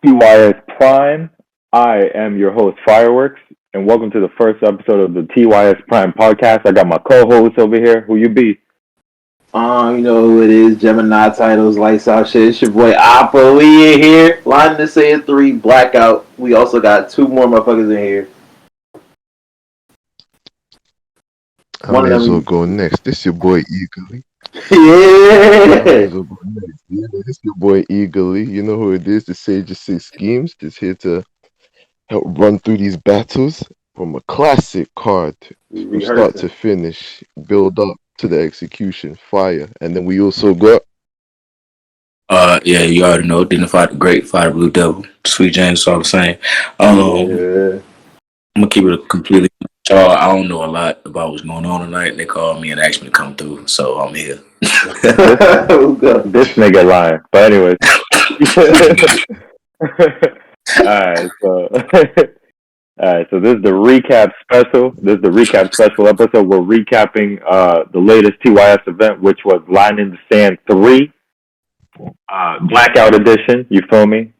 TYS Prime. I am your host, Fireworks, and welcome to the first episode of the TYS Prime podcast. I got my co-host over here. Who you be? You know who it is, Gemini titles, lights out shit. It's your boy Oppa. We in here. Line to say it 3, blackout. We also got two more motherfuckers in here. I One may of as well them go next. This your boy Eagerly. I may Yeah. as well go next. Yeah, this your boy Eagerly. You know who it is, the Sage of Six Schemes. Just here to help run through these battles from a classic card We from start rehearsing. to finish, build up to the execution, fire. And then we also got Yeah, you already know. Dignified the Great, Fire Blue Devil, Sweet James, all the same. Yeah. I'm gonna keep it completely. Y'all, I don't know a lot about what's going on tonight. They called me and asked me to come through, so I'm here. This What's up? this nigga lying. But anyways, all right. So, all right. So this is the recap special. This is the recap special episode. We're recapping the latest TYS event, which was Line in the Sand 3, Blackout Edition. You feel me?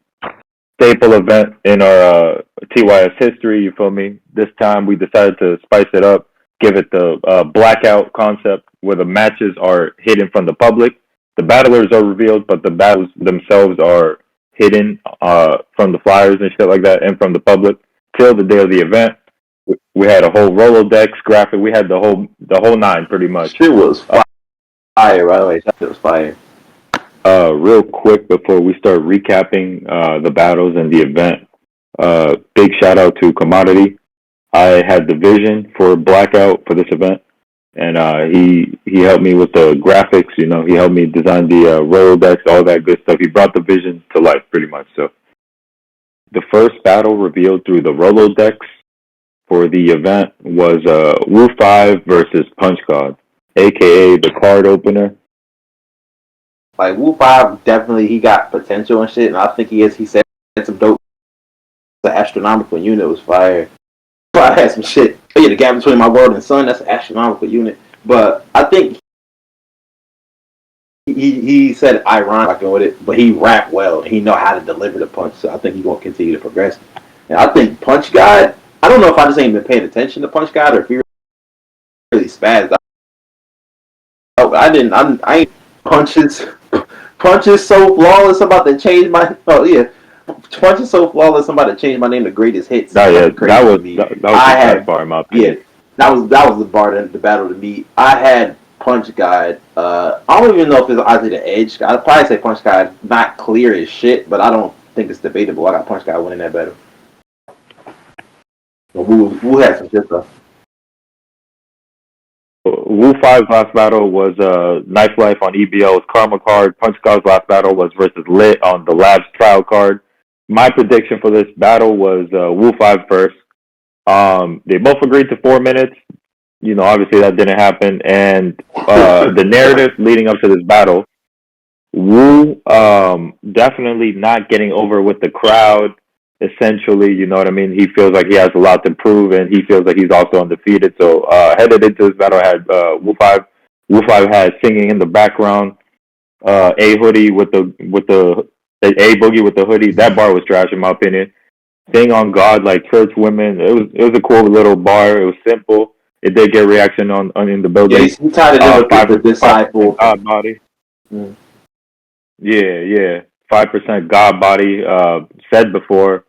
Staple event in our TYS history. You feel me? This time we decided to spice it up, give it the blackout concept where the matches are hidden from the public. The battlers are revealed, but the battles themselves are hidden from the flyers and shit like that, and from the public till the day of the event. We had a whole Rolodex graphic. We had the whole nine pretty much. Shit was fire, by the way. That shit was fire. Real quick before we start recapping the battles and the event, big shout out to Commodity. I had the vision for Blackout for this event, and he helped me with the graphics. You know, he helped me design the Rolodex, all that good stuff. He brought the vision to life, pretty much. So, the first battle revealed through the Rolodex for the event was Wu 5 versus Punch God, aka the card opener. Like Wu 5 definitely he got potential and shit, and I think he is. He said some dope. The astronomical unit was fire. I had some shit. Oh, yeah, the gap between my world and sun, that's an astronomical unit. But I think he said ironic with it, but he rapped well and he know how to deliver the punch. So I think he's gonna continue to progress. And I think Punch God, I don't know if I just ain't been paying attention to Punch God or if he really spazzed out. I ain't punches so flawless. I'm about to change my Punch is so flawless. I'm about to change my name to Greatest Hits. Oh yeah, Crazy that to was me. that was I the had best part in my yeah, opinion. that was the bar the battle to me. I had Punch God. I don't even know if it's either the edge. I'd probably say Punch God not clear as shit, but I don't think it's debatable. I got Punch God winning that battle. But Wu had some shit though. Wu 5's last battle was Knife Life on EBO's Karma card. Punch God's last battle was versus Lit on the Labs trial card. My prediction for this battle was Wu 5 first. They both agreed to 4 minutes. You know, obviously that didn't happen. And the narrative leading up to this battle, Wu definitely not getting over with the crowd. Essentially, you know what I mean. He feels like he has a lot to prove, and he feels like he's also undefeated. So headed into this battle, I had Wu 5. Wu 5 had singing in the background. A hoodie with the A boogie with the hoodie. That bar was trash in my opinion. Sing on God like church women. It was a cool little bar. It was simple. It did get reaction on in the Yeah, building. he tied it in with Five the percent disciple. God body. Mm. Yeah. 5% God body. Said before.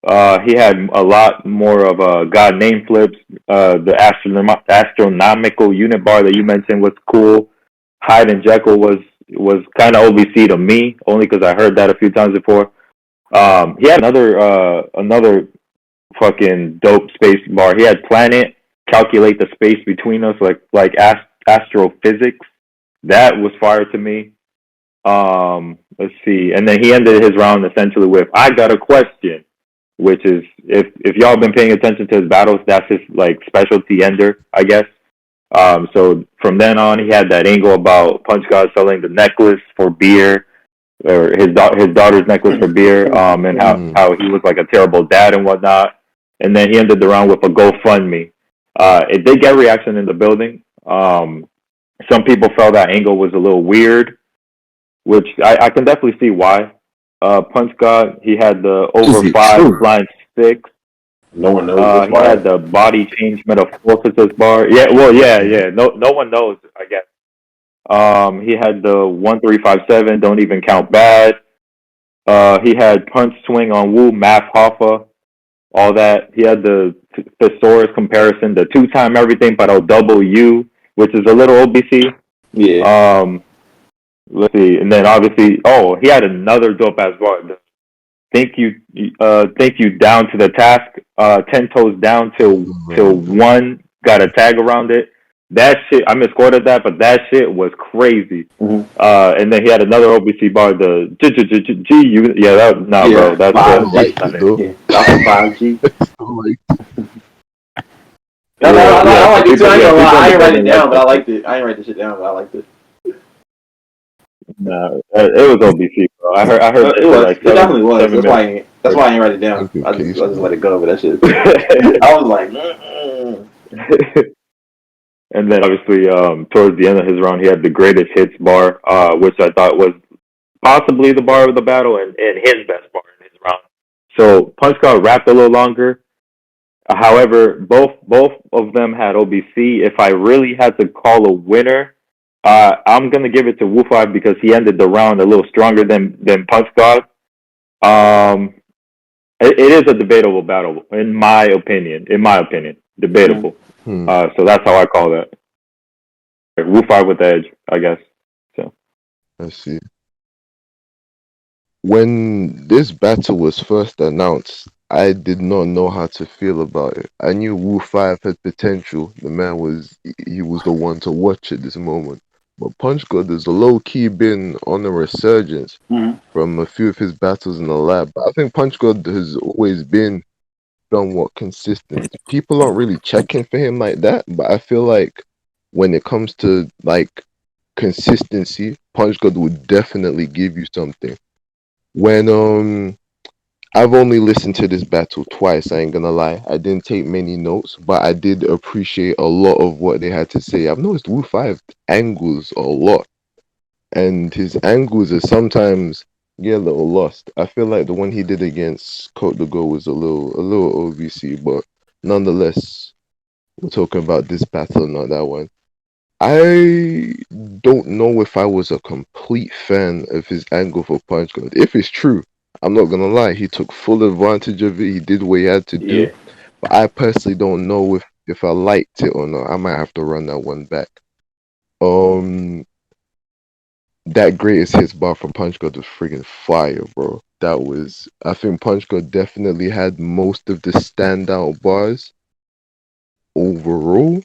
He had a lot more of God name flips. The astronomical unit bar that you mentioned was cool. Hyde and Jekyll was kind of OBC to me, only because I heard that a few times before. He had another fucking dope space bar. He had Planet calculate the space between us like astrophysics. That was fire to me. Let's see, and then he ended his round essentially with "I got a question," which is if y'all been paying attention to his battles, that's his like specialty ender, I guess. So from then on, he had that angle about Punch God selling the necklace for beer, or his daughter's necklace for beer, and how he was like a terrible dad and whatnot. And then he ended the round with a GoFundMe. It did get reaction in the building. Some people felt that angle was a little weird, which I can definitely see why. Punch God. He had the Is over it 5 true? flying six. No one knows this He had bar. the body change metamorphosis bar. Yeah, well, yeah. No one knows, I guess. He had the 1357. Don't even count bad. He had punch swing on Wu, Math Hoffa, all that. He had the thesaurus comparison, the 2-time everything, but I'll double U, which is a little OBC. Yeah. Let's see, and then obviously, he had another dope as well. Think you down to the task, 10 toes down till one got a tag around it. That shit, I misquoted that, but that shit was crazy. Mm-hmm. And then he had another OBC bar, the G. Yeah, that bro, that's not it. Yeah, that's a 5G. No, Yeah, I like it too. I ain't gonna lie. I ain't write it down, but I that. liked it. I ain't write the shit down, but I liked it. Nah, it was OBC, bro. I heard that It was. like It definitely was. 7 minutes. That's why I ain't write it down. I just let it go. But that shit. I was like, And then obviously, towards the end of his round, he had the greatest hits bar, which I thought was possibly the bar of the battle and his best bar in his round. So Punch God rapped a little longer. However, both of them had OBC. If I really had to call a winner, I'm gonna give it to Wu 5 because he ended the round a little stronger than Punch God. It is a debatable battle, in my opinion. Debatable. So that's how I call that. Wu 5 with the edge, I guess. So I see. When this battle was first announced, I did not know how to feel about it. I knew Wu 5 had potential. The man he was the one to watch at this moment. But Punch God has low key been on a resurgence from a few of his battles in the lab. But I think Punch God has always been somewhat consistent. People aren't really checking for him like that, but I feel like when it comes to like consistency, Punch God would definitely give you something. When I've only listened to this battle twice, I ain't gonna lie. I didn't take many notes, but I did appreciate a lot of what they had to say. I've noticed Wu 5 angles a lot, and his angles are sometimes get a little lost. I feel like the one he did against Cote de Go was a little OVC, but nonetheless, we're talking about this battle, not that one. I don't know if I was a complete fan of his angle for Punch God. If it's true, I'm not gonna lie, he took full advantage of it. He did what he had to do. But I personally don't know if I liked it or not. I might have to run that one back. That greatest hits bar from Punch God was friggin' fire, bro. I think Punch God definitely had most of the standout bars overall.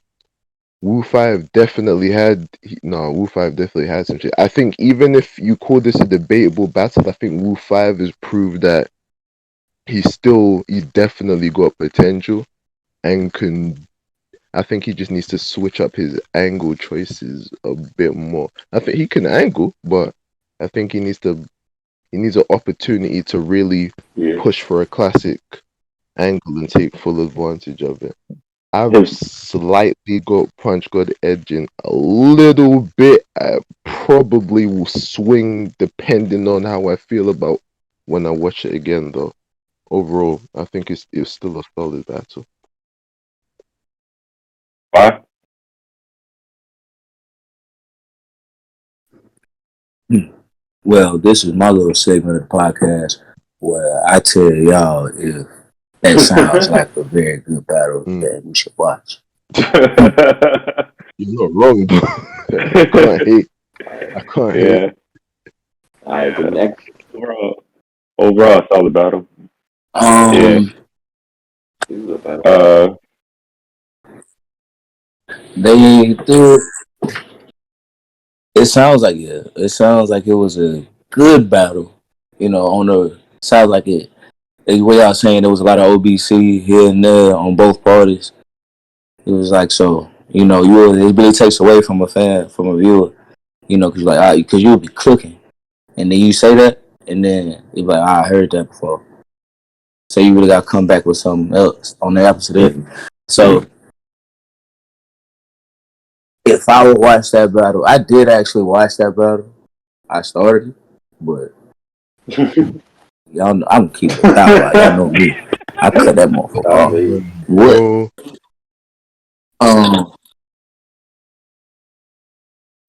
Wu 5 definitely had some shit. I think even if you call this a debatable battle, I think Wu 5 has proved that he definitely got potential and I think he just needs to switch up his angle choices a bit more. I think he can angle, but I think he needs an opportunity to really push for a classic angle and take full advantage of it. I've slightly got Punch God edging a little bit. I probably will swing depending on how I feel about when I watch it again, though. Overall, I think it's still a solid battle. Why? Well, this is my little segment of the podcast where I tell y'all if that sounds like a very good battle that we should watch. You're not wrong, though. I can't hate. All right, the next. Overall, solid battle. They do. It sounds like it was a good battle. Sounds like it. The way I was saying, there was a lot of OBC here and there on both parties. It was like so. It really takes away from a fan, from a viewer. Because you'll be cooking, and then you say that, and then you're like, I heard that before. So you really got to come back with something else on the opposite end. So if I would watch that battle, I did actually watch that battle. I started it, but Y'all know I'm keeping it out. Y'all know me. I cut that motherfucker off. What? Bro,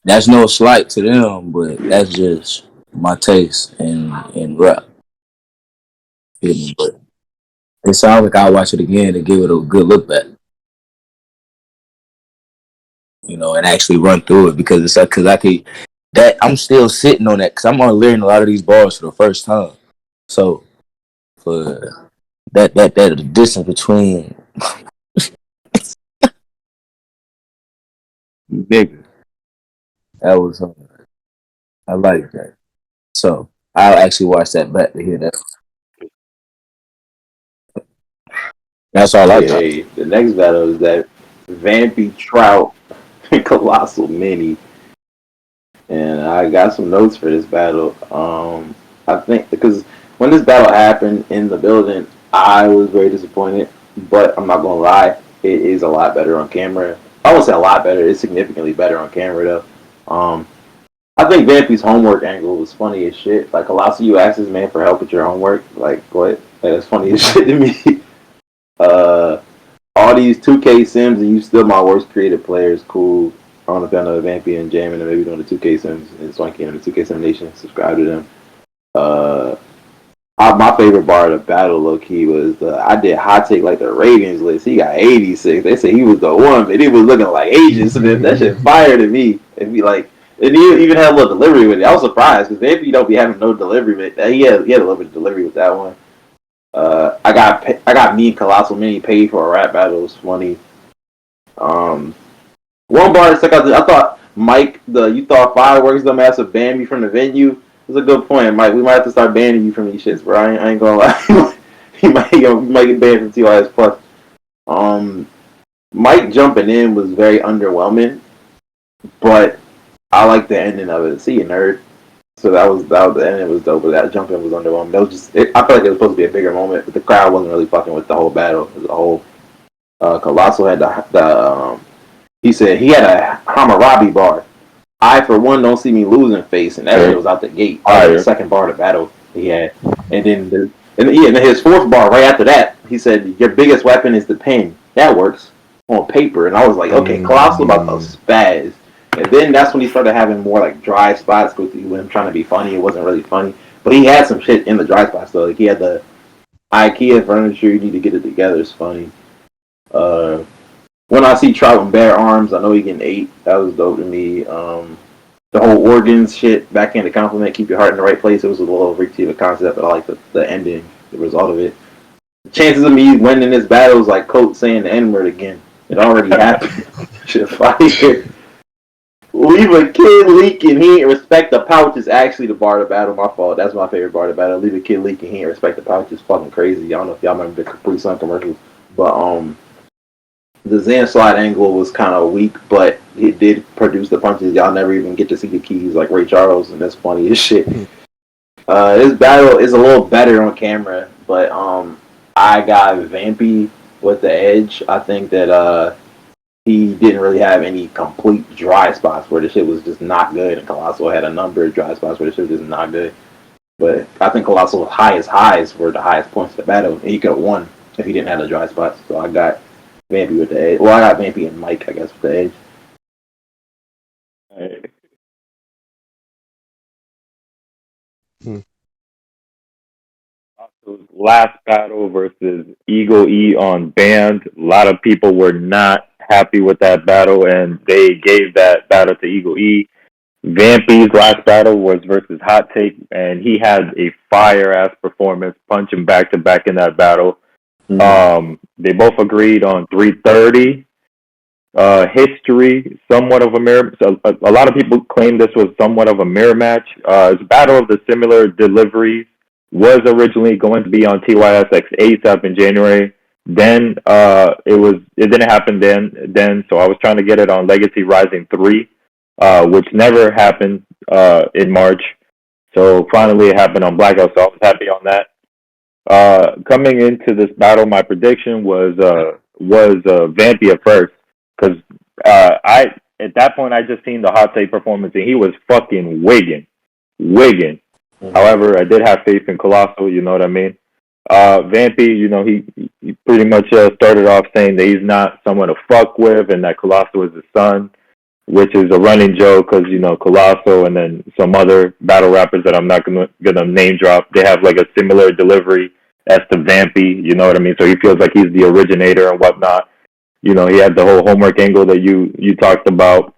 That's no slight to them, but that's just my taste in rap. But it sounds like I'll watch it again and give it a good look back, and actually run through it because it's like, because I could, that I'm still sitting on that because I'm on learning a lot of these bars for the first time. So for that the distance between nigga, that was I like that. So I'll actually watch that back to hear that. That's all I got. Yeah, the next battle is that Vampy Trout and Colossal Mini. And I got some notes for this battle. I think because when this battle happened in the building, I was very disappointed. But I'm not gonna lie, it is a lot better on camera. I won't say a lot better; it's significantly better on camera though. I think Vampy's homework angle was funny as shit. Like, Colossal, you asked this man for help with your homework. Like, what? Like, that's funny as shit to me. Uh, all these 2K Sims and you still my worst creative player is cool. I don't know if y'all know Vampy and Jamin and maybe doing the 2K Sims and Swanky and the 2K Sim Nation. Subscribe to them. Uh, my favorite bar of the battle, low key, was I did hot take like the ratings list. He got 86. They said he was the one, but he was looking like ages. So that shit fire to me. It'd be like, and he even had a little delivery with it. I was surprised because Vampy don't be having no delivery with that. He had a little bit of delivery with that one. I got me and Colossal Mini paid for a rap battle. It was funny. One bar that stuck out. I thought Mike, you thought fireworks dumbass would ban me from the venue. That's a good point, Mike. We might have to start banning you from these shits, bro. I ain't gonna lie. you might get banned from TYS Plus. Mike jumping in was very underwhelming, but I like the ending of it. See you, nerd. So that was the ending was dope, but that jump in was underwhelming. That was just I feel like it was supposed to be a bigger moment, but the crowd wasn't really fucking with the whole battle as a whole. Colossal had the he said he had a Hammurabi bar. I, for one, don't see me losing face, and that shit was out the gate. The second bar of the battle he had. And then his fourth bar right after that, he said, your biggest weapon is the pen. That works on paper. And I was like, okay, Colossal about to spaz. And then that's when he started having more like dry spots with him trying to be funny. It wasn't really funny. But he had some shit in the dry spots, though. Like, he had the IKEA furniture, you need to get it together. It's funny. When I see Trout and bare arms, I know he getting 8. That was dope to me. The whole organs shit, backhand compliment, keep your heart in the right place. It was a little risky of a concept, but I like the ending, the result of it. The chances of me winning this battle is like Colt saying the N word again. It already happened. Shit, fire. Leave a kid leaking, he ain't respect the pouch is actually the bar of the battle. My fault. That's my favorite bar of the battle. Leave a kid leaking, he ain't respect the pouch is fucking crazy. I don't know if y'all remember the Capri Sun commercials, but the Zan slide angle was kind of weak, but it did produce the punches. Y'all never even get to see the keys like Ray Charles, and that's funny as shit. This battle is a little better on camera, but I got Vampy with the edge. I think that he didn't really have any complete dry spots where the shit was just not good, and Colossal had a number of dry spots where the shit was just not good. But I think Colossal's highest highs were the highest points of the battle, and he could have won if he didn't have the dry spots. So I got Vampy with the edge. Well, I got Vampy and Mike, I guess, with the edge. Last battle versus Eagle E on Band. A lot of people were not happy with that battle, and they gave that battle to Eagle E. Vampy's last battle was versus Hot Take, and he had a fire ass performance, punching back to back in that battle. They both agreed on 330. History, somewhat of a mirror. So a lot of people claim this was somewhat of a mirror match. It's a battle of the similar deliveries. Was originally going to be on TYSX ASAP in January. Then it didn't happen then. So I was trying to get it on Legacy Rising 3, which never happened in March. So finally it happened on Blackout. So I was happy on that. Coming into this battle, my prediction was Vampy at first, because I at that point I just seen the Hot Take performance and he was fucking wigging. However, I did have faith in Colossal. You know what I mean? Vampy, he pretty much started off saying that he's not someone to fuck with, and that Colossal is his son, which is a running joke because Colossal and then some other battle rappers that I'm not gonna name drop. They have like a similar delivery as to Vampy. You know what I mean? So he feels like he's the originator and whatnot. He had the whole homework angle that you talked about.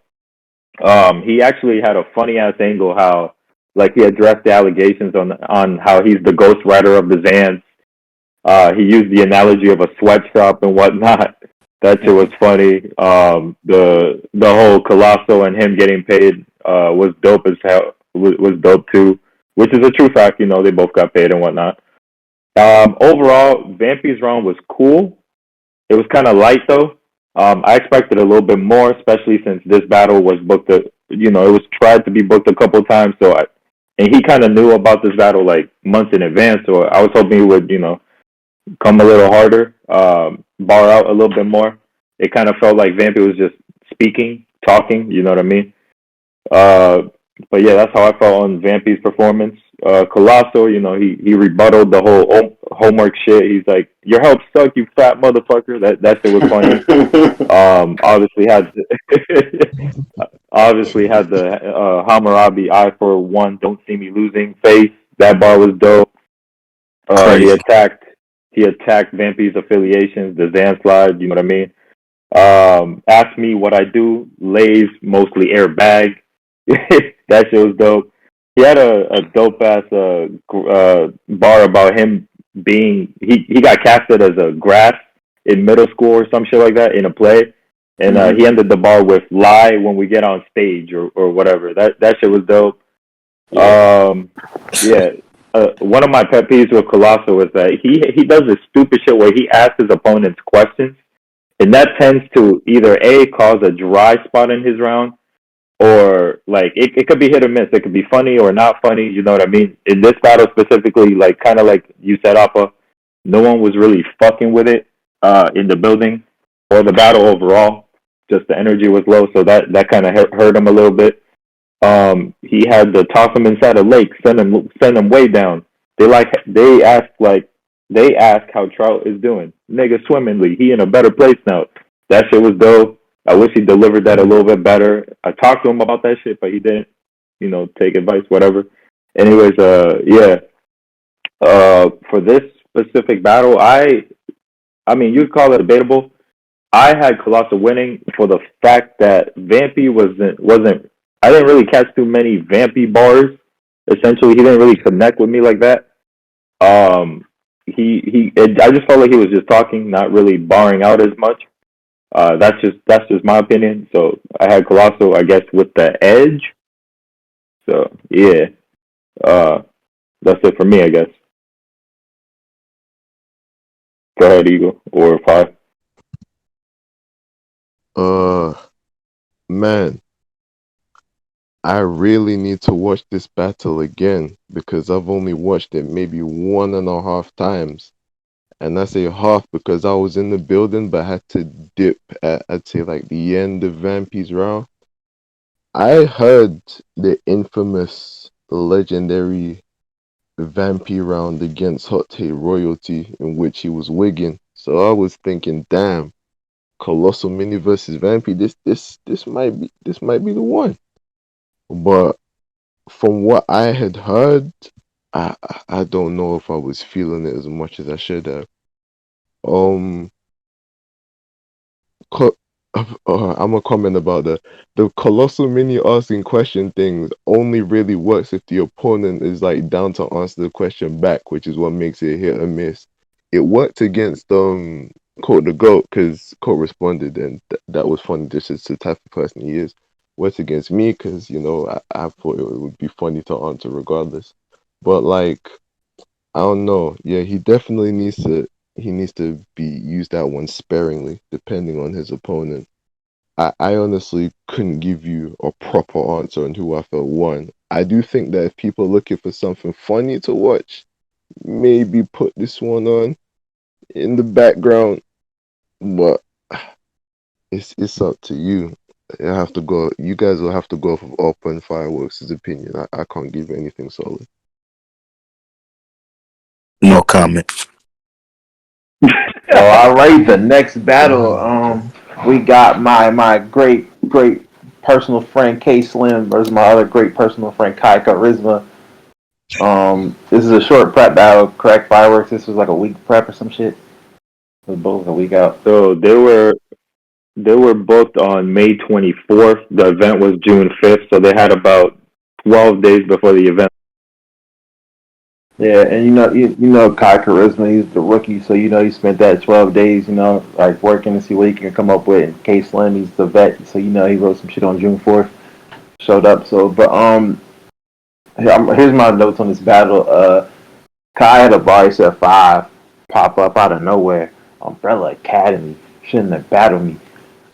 He actually had a funny ass angle how like he addressed the allegations on how he's the ghostwriter of the Zans. He used the analogy of a sweatshop and whatnot. That shit was funny. The whole Colosso and him getting paid was dope as hell. Was dope too, which is a true fact. They both got paid and whatnot. Overall, Vampy's round was cool. It was kind of light though. I expected a little bit more, especially since this battle was booked. It was tried to be booked a couple times. And he kind of knew about this battle like months in advance. So I was hoping he would, come a little harder, bar out a little bit more. It kind of felt like Vampy was just speaking, talking. You know what I mean? Uh, but yeah, that's how I felt on Vampy's performance. Colosso, he rebutted the whole homework shit. He's like, "Your help suck, you fat motherfucker." That shit was funny. Obviously had obviously had the Hammurabi eye for one, don't see me losing face. That bar was dope. He Crazy. attacked Vampy's affiliations, the Zanslide. You know what I mean? Ask me what I do. Lays mostly airbag. That shit was dope. He had a dope ass bar about him being he got casted as a grass in middle school or some shit like that in a play, and he ended the bar with "lie when we get on stage" or whatever. That shit was dope. Yeah. One of my pet peeves with Colosso is that he does this stupid shit where he asks his opponents questions, and that tends to either a cause a dry spot in his round, or like it could be hit or miss. It could be funny or not funny. You know what I mean? In this battle specifically, like kind of like you said, Appa, no one was really fucking with it in the building or the battle overall. Just the energy was low, so that kind of hurt him a little bit. He had to toss him inside a lake, send him way down. They ask how Trout is doing. Nigga swimmingly. He in a better place now. That shit was dope. I wish he delivered that a little bit better. I talked to him about that shit, but he didn't, take advice, whatever. Anyways, yeah. For this specific battle, I mean, you'd call it debatable. I had Colossal winning for the fact that Vampy wasn't. I didn't really catch too many Vampy bars. Essentially, he didn't really connect with me like that. I just felt like he was just talking, not really barring out as much. That's just my opinion. So I had Colossal, I guess, with the edge. So yeah, uh, that's it for me, I guess. Go ahead, Eagle or Five. Uh, man, I really need to watch this battle again because I've only watched it maybe 1.5 times. And I say half because I was in the building but had to dip at, I'd say, like the end of Vampy's round. I heard the infamous, legendary Vampy round against Hot Take Royalty in which he was wigging. So I was thinking, damn, Colossal Mini versus Vampy, this might be the one. But from what I had heard, I don't know if I was feeling it as much as I should have. Um, co- I'm gonna comment about the colossal mini asking question thing only really works if the opponent is like down to answer the question back, which is what makes it hit or miss. It worked against Court the Goat because Court responded, and that was funny. This is the type of person he is. Worked against me because I thought it would be funny to answer regardless. But like I don't know. Yeah, he needs to be used that one sparingly, depending on his opponent. I honestly couldn't give you a proper answer on who I felt won. I do think that if people are looking for something funny to watch, maybe put this one on in the background. But it's up to you. I have to go. You guys will have to go off of Open Fireworks' opinion. I can't give you anything solid. No comment. All right, the next battle. We got my great personal friend K Slim versus my other great personal friend Kai Charisma. This is a short prep battle. Correct fireworks. This was like a week prep or some shit. It was both a week out. So they were booked on May 24th. The event was June 5th, so they had about 12 days before the event. Yeah, and you know Kai Charisma, he's the rookie, so he spent that 12 days, like working to see what he can come up with. And K Slim, he's the vet, so he wrote some shit on June 4th, showed up. So, but here's my notes on this battle. Kai had a bar, he said 5, pop up out of nowhere. Umbrella Academy shouldn't have battled me.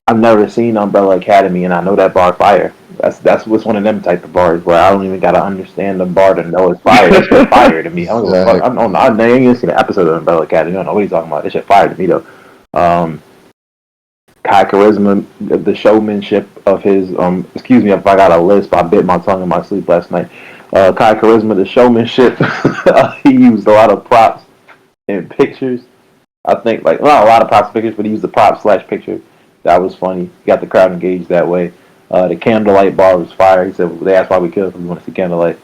I've never seen Umbrella Academy, and I know that bar fire. That's what's one of them type of bars where I don't even gotta understand the bar to know it's fire. That shit fire to me. I don't give a fuck. I don't know. I ain't even seen an episode of Umbrella Academy. I don't know what he's talking about. That shit fire to me though. Kai Charisma, the showmanship of his excuse me if I got a lisp. I bit my tongue in my sleep last night. Kai Charisma, the showmanship. He used a lot of props and pictures. I think like not a lot of props pictures, but he used the prop slash picture. That was funny. Got the crowd engaged that way. The candlelight bar was fire. He said they asked why we killed him. We want to see candlelight.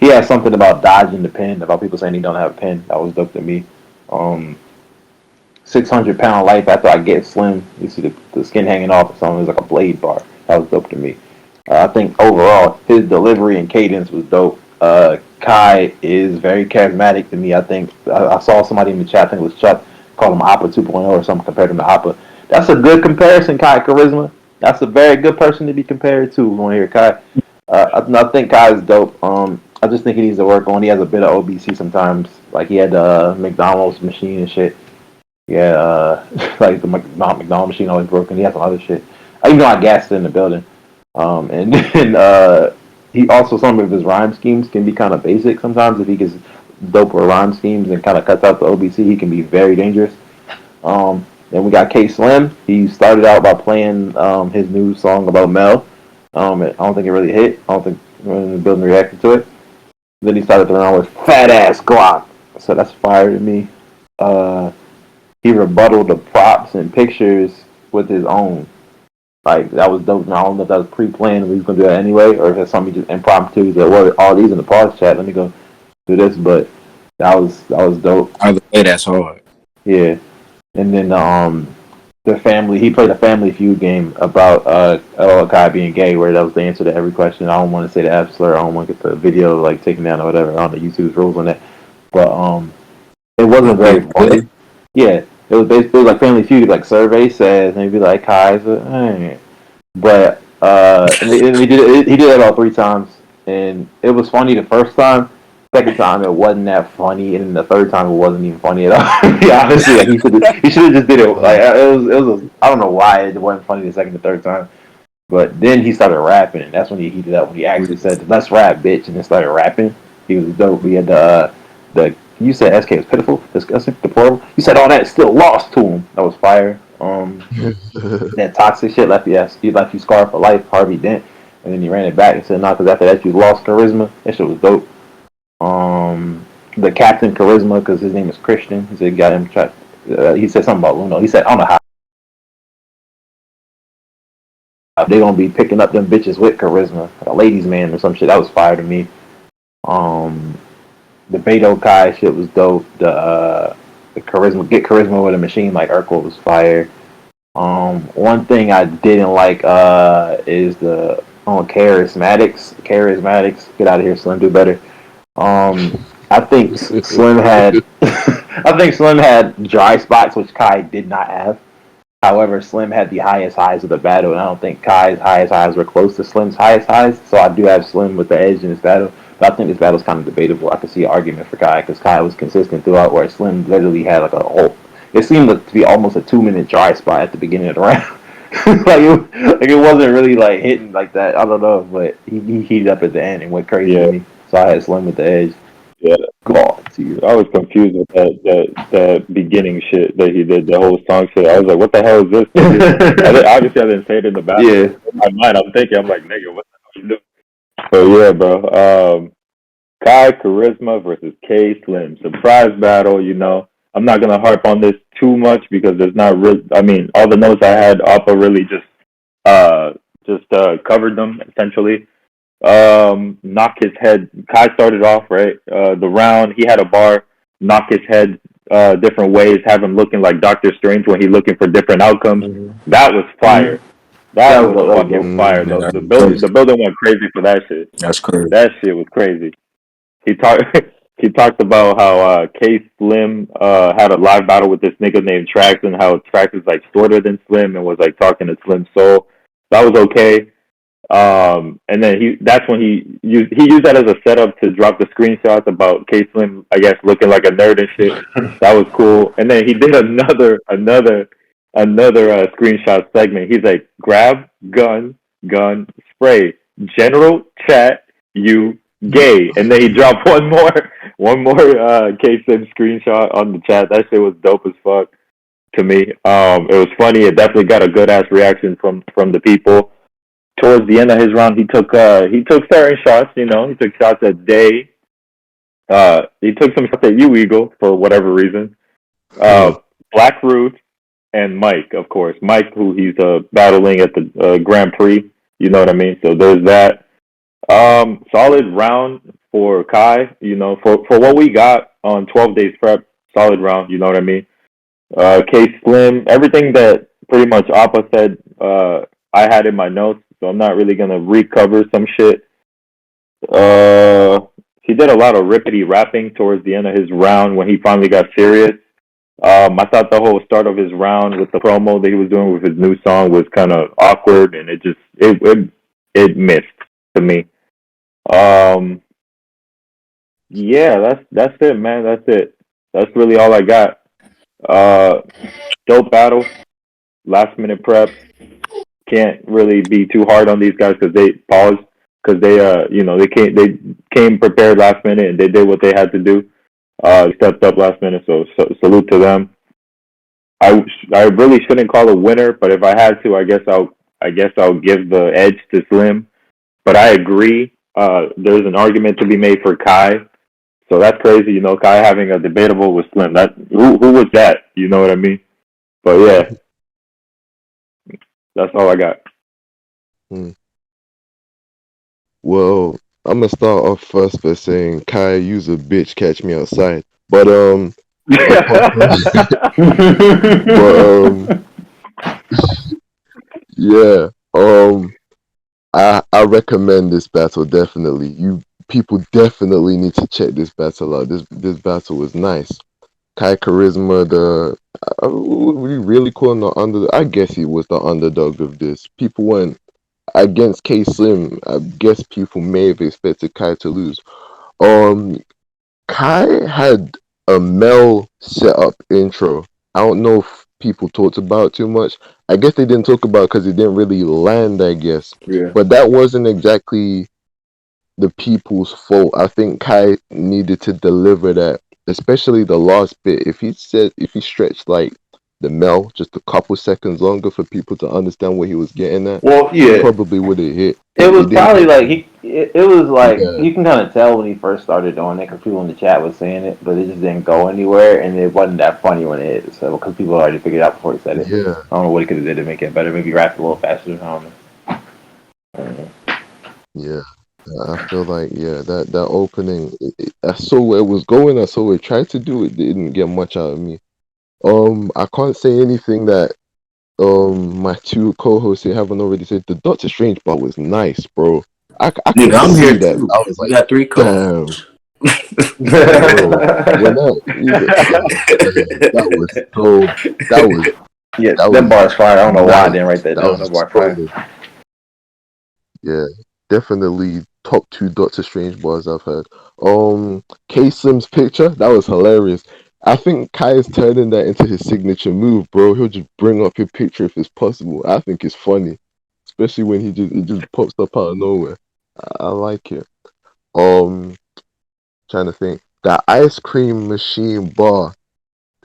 He had something about dodging the pin, about people saying he don't have a pin. That was dope to me. 600-pound life after I get slim. You see the skin hanging off or something. It was like a blade bar. That was dope to me. I think overall his delivery and cadence was dope. Kai is very charismatic to me. I think I saw somebody in the chat. I think it was Chuck called him Oppa 2.0 or something, compared him to Oppa. That's a good comparison, Kai Charisma. That's a very good person to be compared to. We want to hear Kai. I think Kai is dope. I just think he needs to work on. He has a bit of OBC sometimes. Like he had the McDonald's machine and shit. Yeah, like the McDonald's machine always broken. He has some other shit. Even though I gassed it in the building. And then he also, some of his rhyme schemes can be kind of basic sometimes. If he gets doper rhyme schemes and kind of cuts out the OBC, he can be very dangerous. Then we got K Slim. He started out by playing his new song about Mel. I don't think it really hit. I don't think the building reacted to it. Then he started throwing with fat ass Glock. So that's fire to me. He rebutted the props and pictures with his own. Like that was dope. Now I don't know if that was pre-planned. We was gonna do that anyway, or if it's something just impromptu. He's like, "What? All these in the pause chat. Let me go do this." But that was dope. Either way, that's hard. Yeah. And then the family. He played a Family Feud game about Kai being gay, where that was the answer to every question. I don't want to say the F slur. I don't want to get the video like taken down or whatever. I don't know YouTube's rules on that. But it wasn't very funny. Yeah. It was basically like Family Feud, like survey says, and he'd be like, Kai's but and he did it all 3 times, and it was funny the first time. Second time it wasn't that funny, and then the third time it wasn't even funny at all. Yeah, honestly, like he should have just did it. Like I don't know why it wasn't funny the second and third time, but then he started rapping, and that's when he heated up. When he actually said, "Let's rap, bitch," and then started rapping. He was dope. He had the you said SK was pitiful, disgusting, deplorable. You said all that still lost to him. That was fire. That toxic shit left you scarred for life, Harvey Dent, and then he ran it back and said, "Nah, because after that you lost charisma." That shit was dope. The Captain Charisma, because his name is Christian. He said, "Got him trapped." He said something about Luno. He said, "I don't know how they gonna be picking up them bitches with charisma, like a ladies' man or some shit." That was fire to me. The Beto Kai shit was dope. The get charisma with a machine like Urkel was fire. One thing I didn't like is the charismatics. Get out of here, Slim. Do better. I think Slim had I think Slim had dry spots which Kai did not have. However, Slim had the highest highs of the battle, and I don't think Kai's highest highs were close to Slim's highest highs. So I do have Slim with the edge in this battle. But I think this battle's kind of debatable. I could see an argument for Kai because Kai was consistent throughout, where Slim literally had like it seemed to be almost a 2-minute dry spot at the beginning of the round. it wasn't really like hitting like that. I don't know, but he heated up at the end and went crazy with me. So I had Slim with the edge. Yeah, God, to you. I was confused with that beginning shit that he did, the whole song shit. I was like, "What the hell is this?" Obviously, I didn't say it in the battle. Yeah. In my mind, I'm thinking, I'm like, "Nigga, what the hell you doing?" So yeah, bro. Kai Charisma versus K Slim. Surprise battle, you know. I'm not gonna harp on this too much because there's not real. I mean, all the notes I had, Oppa really uh covered them essentially. Knock his head. Kai started off right. The round he had a bar, knock his head different ways, have him looking like Doctor Strange when he looking for different outcomes. Mhm. That was fire. That That was was dope. That was fucking dope. fire. Man, that's The crazy. building went crazy for that shit. That's crazy. That shit was crazy. He talked he talked about how K Slim had a live battle with this nigga named Trax and how Trax is like shorter than Slim and was like talking to Slim Soul. That was okay. And then that's when he used that as a setup to drop the screenshots about K Slim, I guess, looking like a nerd and shit. That was cool. And then he did another screenshot segment. He's like, grab gun spray, general chat, you gay. And then he dropped one more K Slim screenshot on the chat. That shit was dope as fuck to me. It was funny. It definitely got a good ass reaction from the people. Towards the end of his round, he took certain shots. You know, he took shots at Day. He took some shots at you, Eagle, for whatever reason. Black Root and Mike, of course. Mike, who he's battling at the Grand Prix. You know what I mean? So there's that. Solid round for Kai. You know, for what we got on 12 days prep, solid round. You know what I mean? K Slim, everything that pretty much Appa said. I had in my notes, so I'm not really gonna recover some shit. He did a lot of rippity rapping towards the end of his round when he finally got serious. I thought the whole start of his round with the promo that he was doing with his new song was kind of awkward, and it missed to me. Yeah, that's it, man. That's it. That's really all I got. Dope battle, last minute prep. Can't really be too hard on these guys because they paused because they came prepared last minute and they did what they had to do. They stepped up last minute, so salute to them. I really shouldn't call a winner, but if I had to, I guess I'll give the edge to Slim. But I agree. There's an argument to be made for Kai. So that's crazy, you know. Kai having a debatable with Slim. That who was that? You know what I mean? But yeah, that's all I got. Well, I'm gonna start off first by saying, Kai, you's a bitch, catch me outside. But but yeah, I recommend this battle definitely. You people definitely need to check this battle out. This battle was nice. Kai Charisma, would we really call him the under? I guess he was the underdog of this. People went against K Slim. I guess people may have expected Kai to lose. Um, Kai had a Mel setup intro. I don't know if people talked about it too much. I guess they didn't talk about it because it didn't really land, I guess. Yeah. But that wasn't exactly the people's fault. I think Kai needed to deliver that, especially the last bit. If he stretched like the Mel just a couple seconds longer for people to understand what he was getting at, Well, yeah, probably would have hit. it was didn't probably hit. like it was like Yeah. you can kind of tell when he first started doing it because people in the chat was saying it, but it just didn't go anywhere, and it wasn't that funny when it hit. So because people already figured it out before he said it. Yeah. I don't know what he could have did to make it better. Maybe rap a little faster. I don't know. Yeah. I feel like that opening. I saw where it was going. I saw what it tried to do. It didn't get much out of me. I can't say anything that my two co-hosts here haven't already said. The Doctor Strange part was nice, bro. I could Nigga, I'm see here that. too. I was We like, got 3 damn. calls. When that was so Yeah, that that was bar's fire. I don't know why I nice. didn't write that That down. was That bar fire. solid. Yeah, definitely top 2 Doctor Strange bars I've heard. K Slim's picture, that was hilarious. I think Kai is turning that into his signature move, bro. He'll just bring up your picture if it's possible. I think it's funny, especially when it just pops up out of nowhere. I like it. Trying to think. The ice cream machine bar,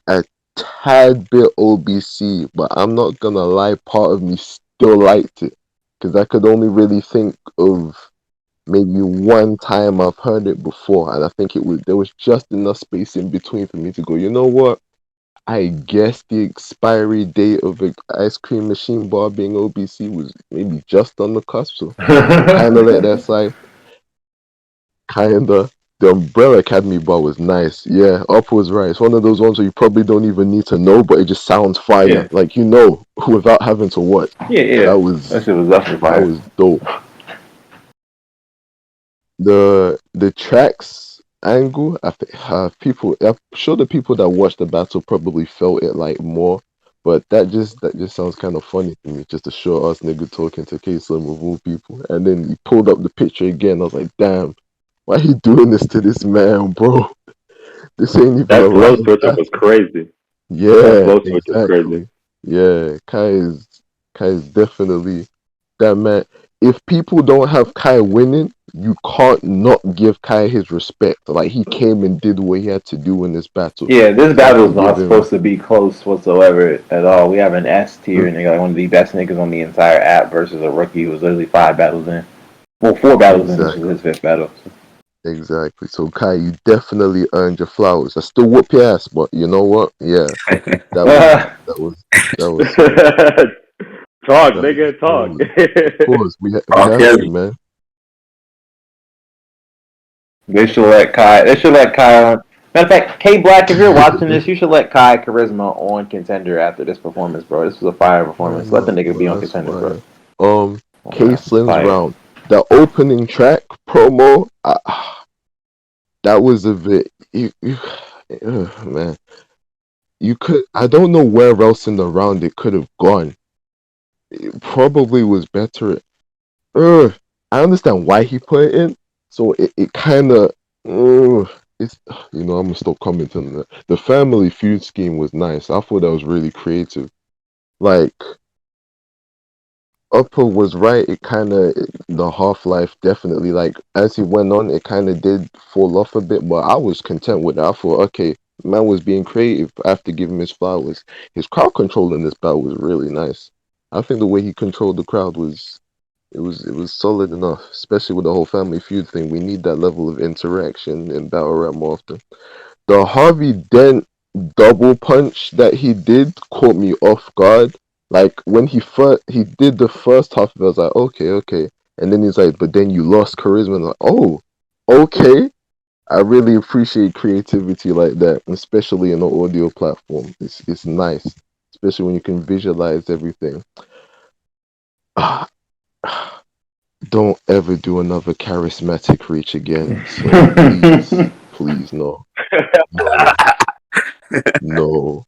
a tad bit OBC, but I'm not gonna lie, part of me still liked it because I could only really think of maybe one time I've heard it before, and I think there was just enough space in between for me to go, you know what? I guess the expiry date of an ice cream machine bar being OBC was maybe just on the cusp, so kind of let that slide. Kinda. The Umbrella Academy bar was nice. Yeah, Up was right. It's one of those ones where you probably don't even need to know, but it just sounds fire. Yeah. Like you know, without having to watch. Yeah. That shit was definitely that fire. was dope. The tracks angle, I think I'm sure the people that watched the battle probably felt it like more, but that just sounds kind of funny to me, just to show us nigga talking to K Slim of all people, and then he pulled up the picture again. I was like, damn, why he doing this to this man, bro? This ain't even a That flow live switch up battle. was crazy. That Yeah, flow switch was crazy. exactly. Yeah, Kai is definitely that man. If people don't have Kai winning, you can't not give Kai his respect. Like he came and did what he had to do in this battle. Yeah, this You have battle to is give not him supposed to be close whatsoever at all. We have an S tier nigga, like one of the best niggas on the entire app versus a rookie who was literally 5 battles in. Well, 4 battles in. This was his 5th battle. exactly. So Kai, you definitely earned your flowers. I still whoop your ass, but you know what? Yeah, that was that was that was sweet. Talk, That nigga, talk. was, of course, we R. have to, Kelly. man. They should let Kai. They should let Kai on. Matter of fact, K Black, if you're watching this, you should let Kai Charisma on Contender after this performance, bro. This was a fire Why performance. Let the not, nigga be bro? on That's Contender, bro. fire. Oh, K man, Slim's fire. round. The opening track promo, that was a bit. Man, you could. I don't know where else in the round it could have gone. It probably was better. I understand why he put it in, so it kind of. It's I'm gonna stop commenting on that. The Family Feud scheme was nice. I thought that was really creative. Like Upper was right. It kind of the Half Life definitely like as he went on, it kind of did fall off a bit. But I was content with it. I thought, okay, man was being creative. I have to give him his flowers. His crowd control in this battle was really nice. I think the way he controlled the crowd was solid enough, especially with the whole Family Feud thing. We need that level of interaction in battle rap more often. The Harvey Dent double punch that he did caught me off guard. Like when he did the first half of it, I was like, okay. And then he's like, but then you lost charisma. And I'm like, oh, okay. I really appreciate creativity like that, especially in the audio platform. It's nice, especially when you can visualize everything. Don't ever do another charismatic reach again. So please, no. No.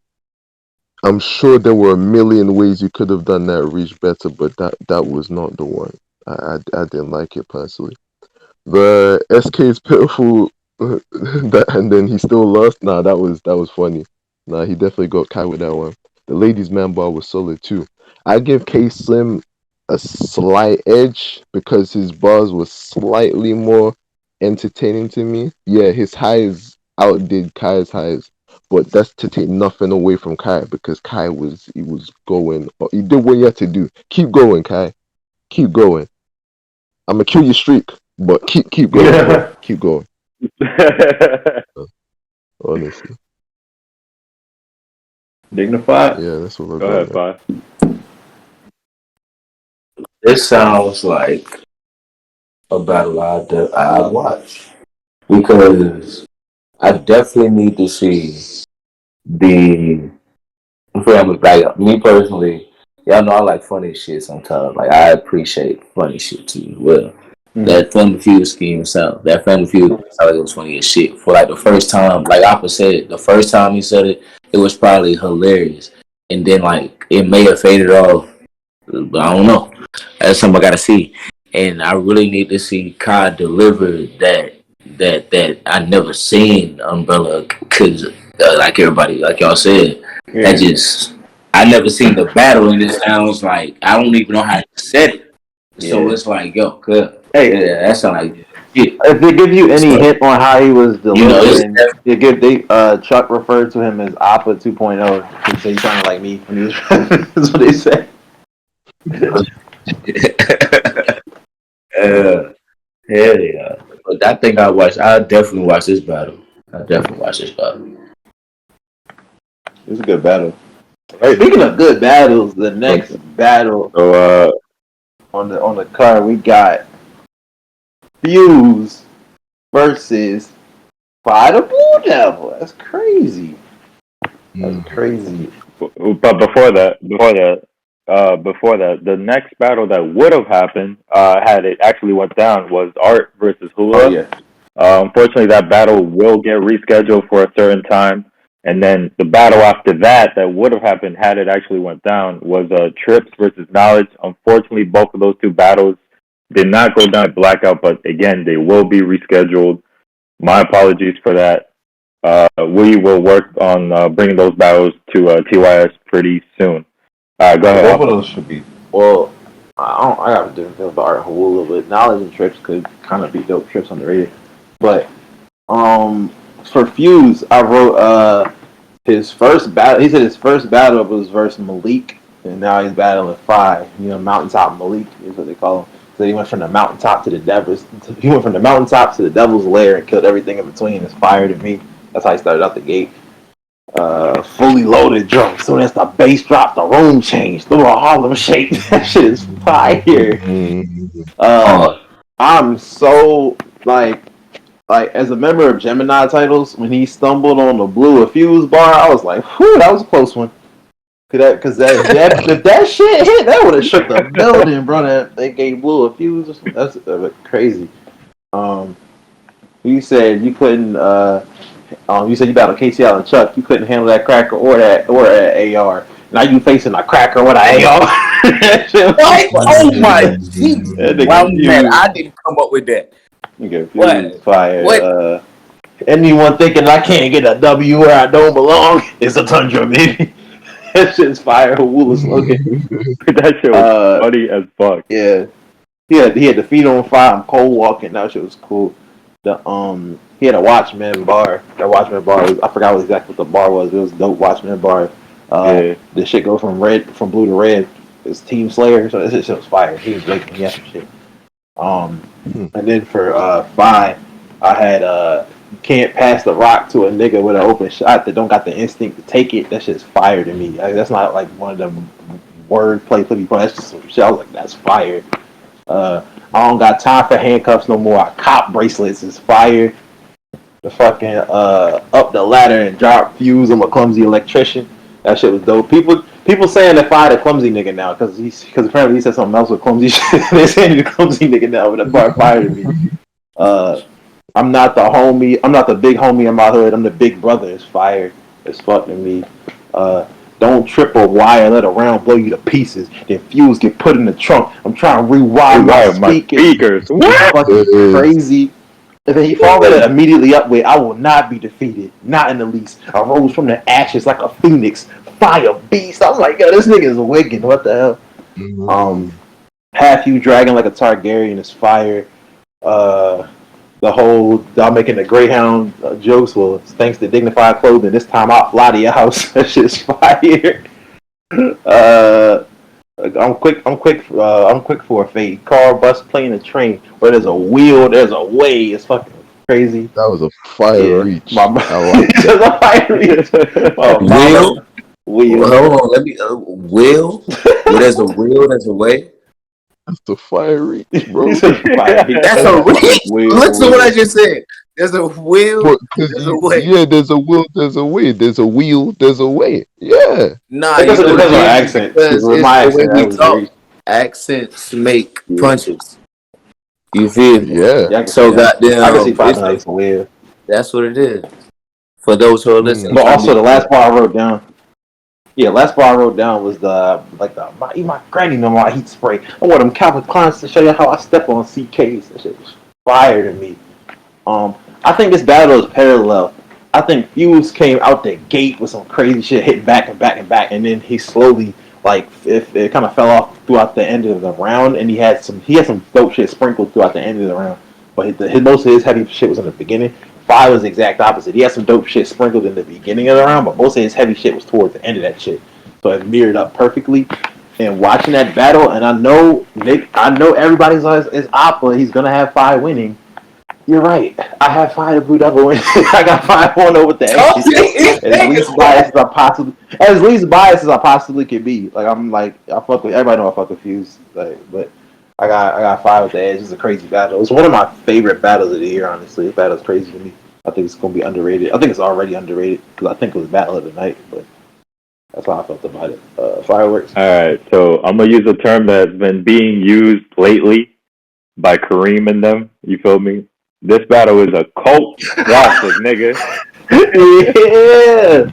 I'm sure there were a million ways you could have done that reach better, but that was not the one. I didn't like it personally. The SK's pitiful, and then he still lost. Nah, that was funny. Nah, he definitely got Kai with that one. The ladies' man bar was solid too. I give K Slim a slight edge because his bars were slightly more entertaining to me. Yeah, his highs outdid Kai's highs, but that's to take nothing away from Kai because Kai was going. He did what he had to do. Keep going, Kai. Keep going. I'm gonna kill your streak, but keep going, bro. Keep going. Honestly, Dignified. yeah, that's what I Go got, ahead, man. Five. This sounds like a battle I'd watch because I definitely need to see the family. Like me personally, y'all know I like funny shit sometimes. Like I appreciate funny shit too. Well, that Family Feud scheme sound. That Family Feud sounded like it was funny as shit. For like the first time, like Appa said it, the first time he said it, it was probably hilarious. And then like it may have faded off, but I don't know. That's something I gotta see. And I really need to see Kai deliver that I never seen Umbrella because like everybody, like y'all said, that just I never seen the battle and it sounds like I don't even know how to set it. So it's like, yo, good. Hey, Yeah, that sound like shit. if it gives you any So, hint on how he was you know, delivering, Chuck referred to him as Oppa 2.0. So he sounded like me when he was. That's what they said. uh, Hell yeah. But I think I definitely watch this battle. I definitely watch this battle. It was a good battle. Right. Speaking of good battles, the next battle So on the card we got Fuse versus Fight a Blue Devil. That's crazy. That's crazy. but before that, the next battle that would have happened, had it actually went down, was Art versus Oh Hula. yeah. Unfortunately, that battle will get rescheduled for a certain time. And then the battle after that would have happened had it actually went down was Trips versus Knowledge. Unfortunately, both of those two battles did not go down at Blackout, but again, they will be rescheduled. My apologies for that. We will work on bringing those battles to TYS pretty soon. Go ahead. Both of those should be. Well, I got a different feel about Art Hawula, but Knowledge and Trips could kind of be dope. Trips underrated, but for Fuse, I wrote his first battle. He said his first battle was versus Malik, and now he's battling 5. You know, Mountaintop Malik is what they call him. So he went from the mountaintop to the devils. He went from the mountaintop to the devil's lair and killed everything in between. It's fire to me. That's how he started out the gate. Fully loaded drum. As soon as the bass dropped, the room changed. Through a Harlem shake. That shit is fire. I'm so like as a member of Gemini titles, when he stumbled on the blue Fuse bar, I was like, whew, that was a close one. Because that if that shit hit, that would have shook the building, bro. That they gave Blue Fuse. That's crazy. You said you couldn't. You said you battled KCL and Chuck. You couldn't handle that cracker or that AR. Now you facing a cracker with an AR. What? Oh my Jesus! Wow, man, I didn't come up with that. What? Fire. Anyone thinking I can't get a W where I don't belong is a tundra, baby. That shit's fire. Hawula's looking. That shit was funny as fuck. Yeah. He had the feet on fire. I'm cold walking. That shit was cool. He had a Watchman bar. That Watchman bar was, I forgot exactly what the bar was. It was a dope Watchman bar. The shit go from blue to red. It's Team Slayer, so this shit was fire. He was making me some shit. And then for 5, I had can't pass the rock to a nigga with an open shot that don't got the instinct to take it. That shit's fire to me. Like, that's not like one of them word play flippy. That's just some shit. I was like, that's fire. I don't got time for handcuffs no more. Cop bracelets is fire. The fucking up the ladder and drop Fuse. I'm a clumsy electrician. That shit was dope. People saying they fired a clumsy nigga now because apparently he said something else with clumsy shit. They're saying he's a clumsy nigga now, but that part fired me. I'm not the homie. I'm not the big homie in my hood. I'm the big brother. It's fire. It's fucking me. Don't trip a wire. Let a round blow you to pieces. Then Fuse get put in the trunk. I'm trying to rewire my speakers. What? Fucking crazy. And then he followed it immediately up with, I will not be defeated. Not in the least. I rose from the ashes like a phoenix. Fire beast. I'm like, yo, this nigga is wicked. What the hell? Half you dragging like a Targaryen is fire. The whole y'all making the Greyhound jokes. Well, thanks to dignified clothing. This time I'll fly to your house. That shit's fire. I'm quick for a fade. Car, bus, plane, and train. Where there's a wheel, there's a way. It's fucking crazy. That was a fire reach. I like that. A fire reach. Wheel. Hold on. Let me. Wheel. Where there's a wheel, there's a way. That's the fire reach, bro. That's a reach. Listen to what I just said. There's a wheel. There's a way. Yeah, there's a will. There's a way. There's a wheel. There's a way. Yeah. Nah, because of our accent. Because it's the way we talk. Accents make punches. You feel me? Yeah. So goddamn. I can see 5 nights a wheel. That's what it is. For those who are listening. But also the last part I wrote down. Yeah, last bar I wrote down was my granny no more heat spray. I want them Calvin Kleins to show you how I step on CKs. That shit was fire to me. I think this battle is parallel. I think Fuse came out the gate with some crazy shit, hitting back and back and back, and then he slowly it kind of fell off throughout the end of the round, and he had some dope shit sprinkled throughout the end of the round. But most of his heavy shit was in the beginning. 5 was the exact opposite. He had some dope shit sprinkled in the beginning of the round, but most of his heavy shit was towards the end of that shit. So it mirrored up perfectly. and watching that battle, and I know everybody's on is Oppa. He's gonna have 5 winning. You're right. I have 5 to Blue Devil winning. I got 5-1 with the edges. As least biased as I possibly could be. Like I fuck with everybody. Know I fuck with Fuse. But I got 5 with the edge. It's a crazy battle. It's one of my favorite battles of the year. Honestly, this battle's crazy to me. I think it's gonna be underrated. I think it's already underrated because I think it was battle of the night. But that's how I felt about it. Fireworks. All right, so I'm gonna use a term that's been being used lately by Kareem and them. You feel me? This battle is a cult classic, nigga. Yeah.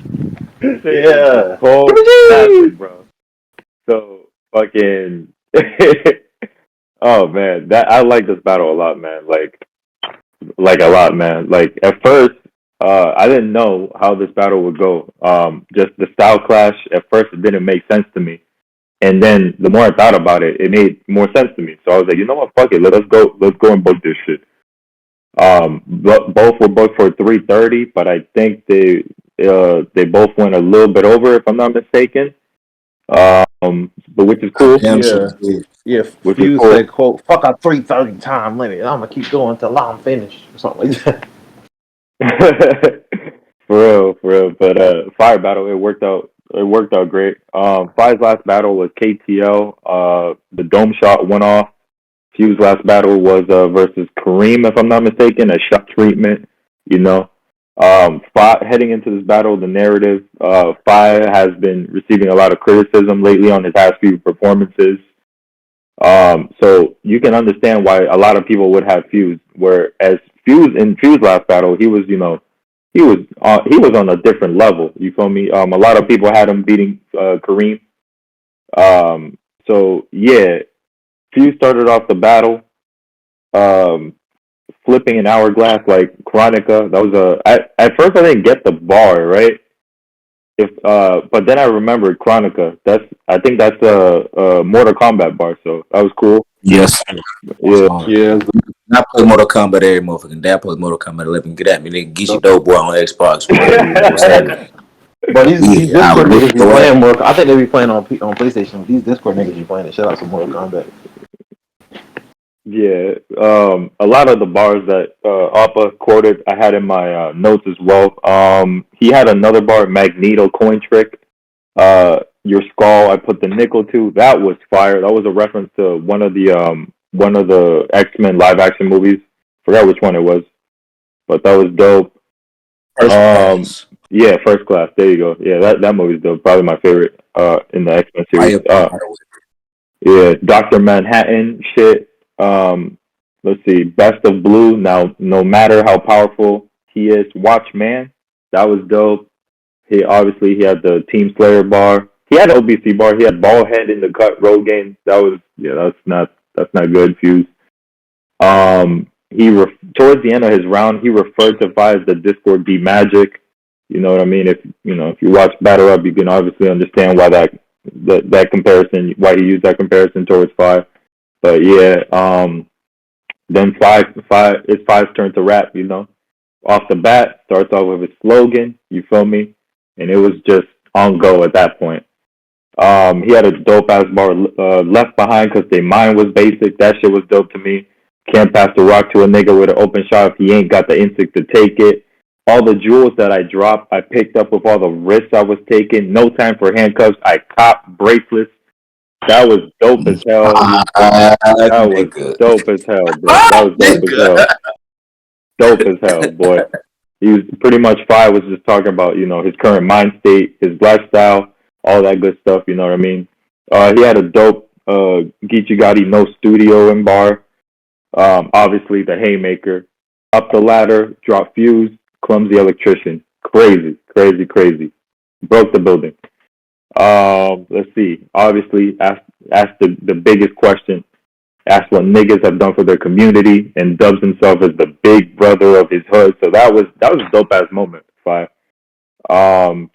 Yeah. Cult classic, bro. So fucking. Oh man, that I like this battle a lot, man. Like a lot, man. Like at first, I didn't know how this battle would go. Just the style clash. At first, it didn't make sense to me, and then the more I thought about it, it made more sense to me. So I was like, you know what, fuck it, let's go and book this shit. Both were booked for 3:30, but I think they both went a little bit over, if I'm not mistaken. But which is cool. Yeah. Which Fuse is cool. said, "quote fuck a 3:30 time limit. I'm gonna keep going until I'm finished or something like that." For real. But Fire battle, it worked out. It worked out great. Fire's last battle was KTL. The dome shot went off. Fuse last battle was versus Kareem, if I'm not mistaken, a shot treatment. You know, heading into this battle, the narrative, Fire has been receiving a lot of criticism lately on his past few performances. So you can understand why a lot of people would have Fuse. Whereas Fuse last battle, he was, he was on a different level. You feel me? A lot of people had him beating Kareem. So yeah, Fuse started off the battle, flipping an hourglass like Chronica. That was at first I didn't get the bar right. But then I remembered Chronica. I think that's a Mortal Kombat bar, so that was cool. Yes. Yeah. I play Mortal Kombat every motherfucking day. I play Mortal Kombat 11. Get at me, nigga. Get your dope boy on Xbox. But these Discord niggas be playing more. I think they be playing on PlayStation. These Discord niggas be playing the shit out some Mortal Kombat. Yeah, a lot of the bars that Oppa quoted, I had in my notes as well. He had another bar, Magneto coin trick. Your skull, I put the nickel to. That was fire. That was a reference to one of the X-Men live action movies. Forgot which one it was, but that was dope. Yeah, First Class. There you go. Yeah, that movie's dope. Probably my favorite in the X-Men series. Yeah, Dr. Manhattan shit. Let's see, Best of Blue. Now, no matter how powerful he is, Watchman. That was dope. He had the Team Slayer bar. He had OBC bar. He had Ballhead in the cut road game. That's not good. Fuse. Towards the end of his round, he referred to Fi as the Discord B Magic. You know what I mean? If you watch Battle Up, you can obviously understand why that comparison, why he used that comparison towards Fi. But yeah, then it's Five's turn to rap, Off the bat, starts off with his slogan, you feel me? And it was just on go at that point. He had a dope ass bar, left behind because their mind was basic. That shit was dope to me. Can't pass the rock to a nigga with an open shot if he ain't got the instinct to take it. All the jewels that I dropped, I picked up with all the risks I was taking. No time for handcuffs. I copped bracelets. That was dope as hell. That was dope as hell, bro. That was dope as hell. Dope as hell, boy. He was pretty much Fi was just talking about, his current mind state, his lifestyle, all that good stuff, you know what I mean? He had a dope Geechee Gotti no studio in bar. Obviously the haymaker. Up the ladder, drop Fuse, clumsy electrician. Crazy. Broke the building. Let's see. Obviously, asked the biggest question. Asked what niggas have done for their community, and dubs himself as the big brother of his hood. So that was a dope ass moment. Five.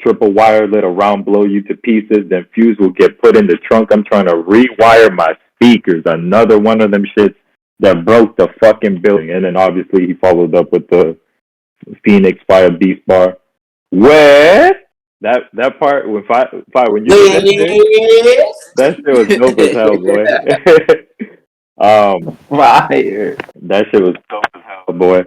Triple wire, let a round blow you to pieces. Then Fuse will get put in the trunk. I'm trying to rewire my speakers. Another one of them shits that broke the fucking building. And then obviously he followed up with the Phoenix Fire Beast bar. Where That part when when you did that shit was dope as hell, boy. Fire. That shit was dope as hell, boy.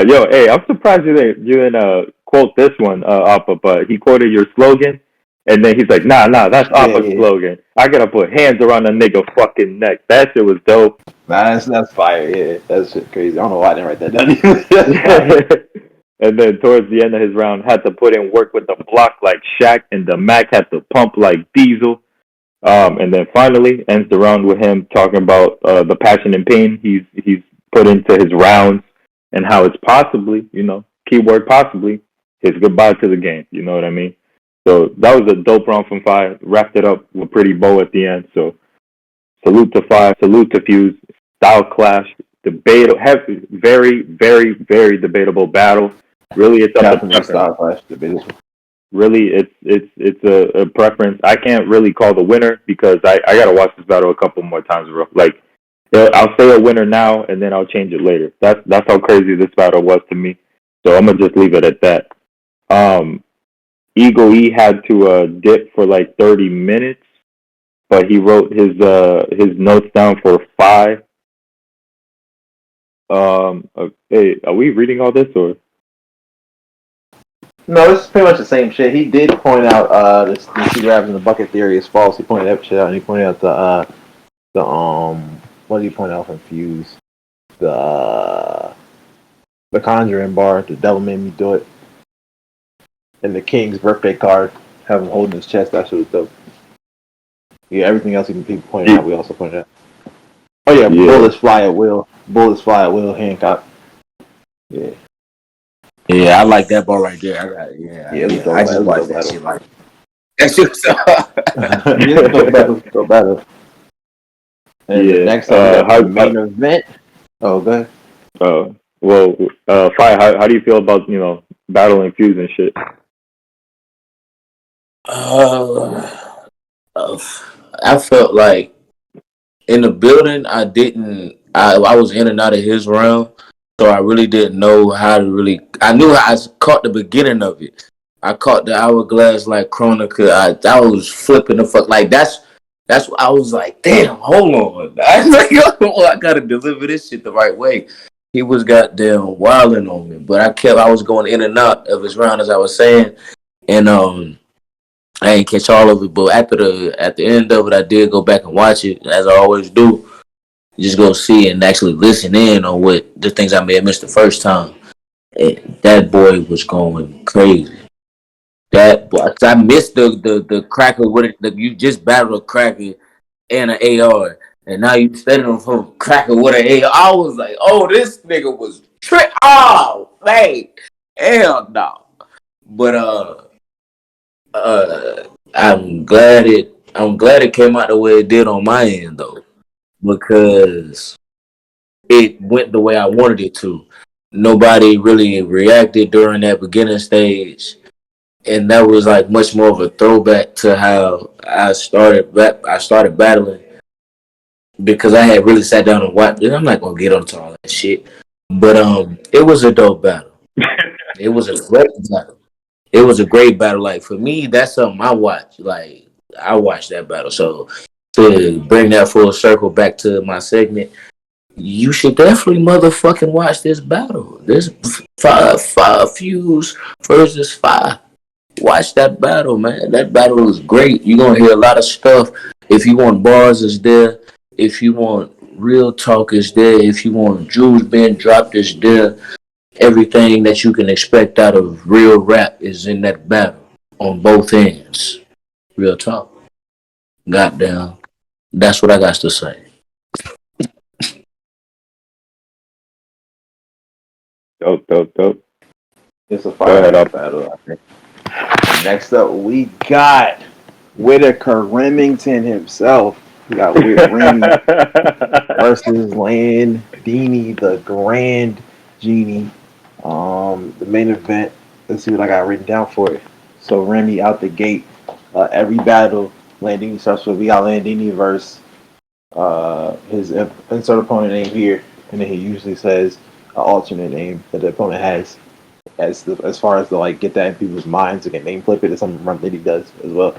Yo, hey, I'm surprised you didn't quote this one, Oppa, but he quoted your slogan, and then he's like, nah, that's Oppa's Yeah. slogan. I gotta put hands around a nigga fucking neck. That shit was dope. Nah, that's fire. Yeah, that's shit crazy. I don't know why I didn't write that down. That's fire. And then towards the end of his round, had to put in work with the block like Shaq, and the Mac had to pump like Diesel. And then finally ends the round with him talking about the passion and pain he's put into his rounds, and how it's possibly, keyword possibly, his goodbye to the game. You know what I mean? So that was a dope round from Five. Wrapped it up with pretty bow at the end. So salute to Five, salute to Fuse. Style clash, debate, very, very, very debatable battle. Really, it's up to Definitely preference. style clash debatable. Really, it's a preference. I can't really call the winner because I gotta watch this battle a couple more times, bro. Like, I'll say a winner now and then I'll change it later. That's how crazy this battle was to me. So I'm gonna just leave it at that. Eagle E had to dip for like 30 minutes, but he wrote his notes down for 5. Hey, are we reading all this or? No, it's pretty much the same shit. He did point out this two grabs in the bucket theory is false. He pointed that shit out, and he pointed out the what did he point out from Fuse? The Conjuring bar, the devil made me do it, and the King's birthday card, have him holding his chest. That shit was dope. Yeah, everything else he pointed out, we also pointed out. Oh yeah, bullets fly at will. Bullets fly at will. Hancock. Yeah. Yeah, I like that bar right there. I just watched that shit like that shit was so battle. And next up, the main event. Oh, go ahead. Well, Fi, how do you feel about battling Fuse and shit? I felt like in the building, I was in and out of his round, so I really didn't know how to really. I knew I caught the beginning of it. I caught the hourglass like Chronica. I was flipping the fuck like that's what I was like. Damn, hold on. I was like, I gotta deliver this shit the right way. He was goddamn wilding on me, but I was going in and out of his round as I was saying, and I ain't catch all of it. But at the end of it, I did go back and watch it as I always do. Just go see and actually listen in on what the things I may have missed the first time. And that boy was going crazy. That boy, I missed the cracker with it. You just battled a cracker and an AR, and now you standing on from cracker with an AR. I was like, oh, this nigga was trick. Oh, man, hell no. But I'm glad it came out the way it did on my end though, because it went the way I wanted it to. Nobody really reacted during that beginning stage, and that was like much more of a throwback to how I started battling, because I had really sat down and watched it. I'm not gonna get onto all that shit, but it was a dope battle. It was a great battle. It was a great battle. Like for me, that's something I watch. Like I watched that battle. So to bring that full circle back to my segment, you should definitely motherfucking watch this battle. This five Fuse versus 5. Watch that battle, man. That battle is great. You're gonna hear a lot of stuff. If you want bars, is there. If you want real talk, is there. If you want jewels being dropped, is there. Everything that you can expect out of real rap is in that battle on both ends. Real talk. Goddamn. That's what I got to say. Dope. It's a fire battle, I think. Next up, we got Whitaker Remington himself. We got Remy versus Landini, the Grand Genie. The main event. Let's see what I got written down for it. So Remy out the gate. Every battle, Landini starts with, we got Landini versus his insert opponent name here, and then he usually says an alternate name that the opponent has. as far as to like get that in people's minds to get name flip it is something that he does as well.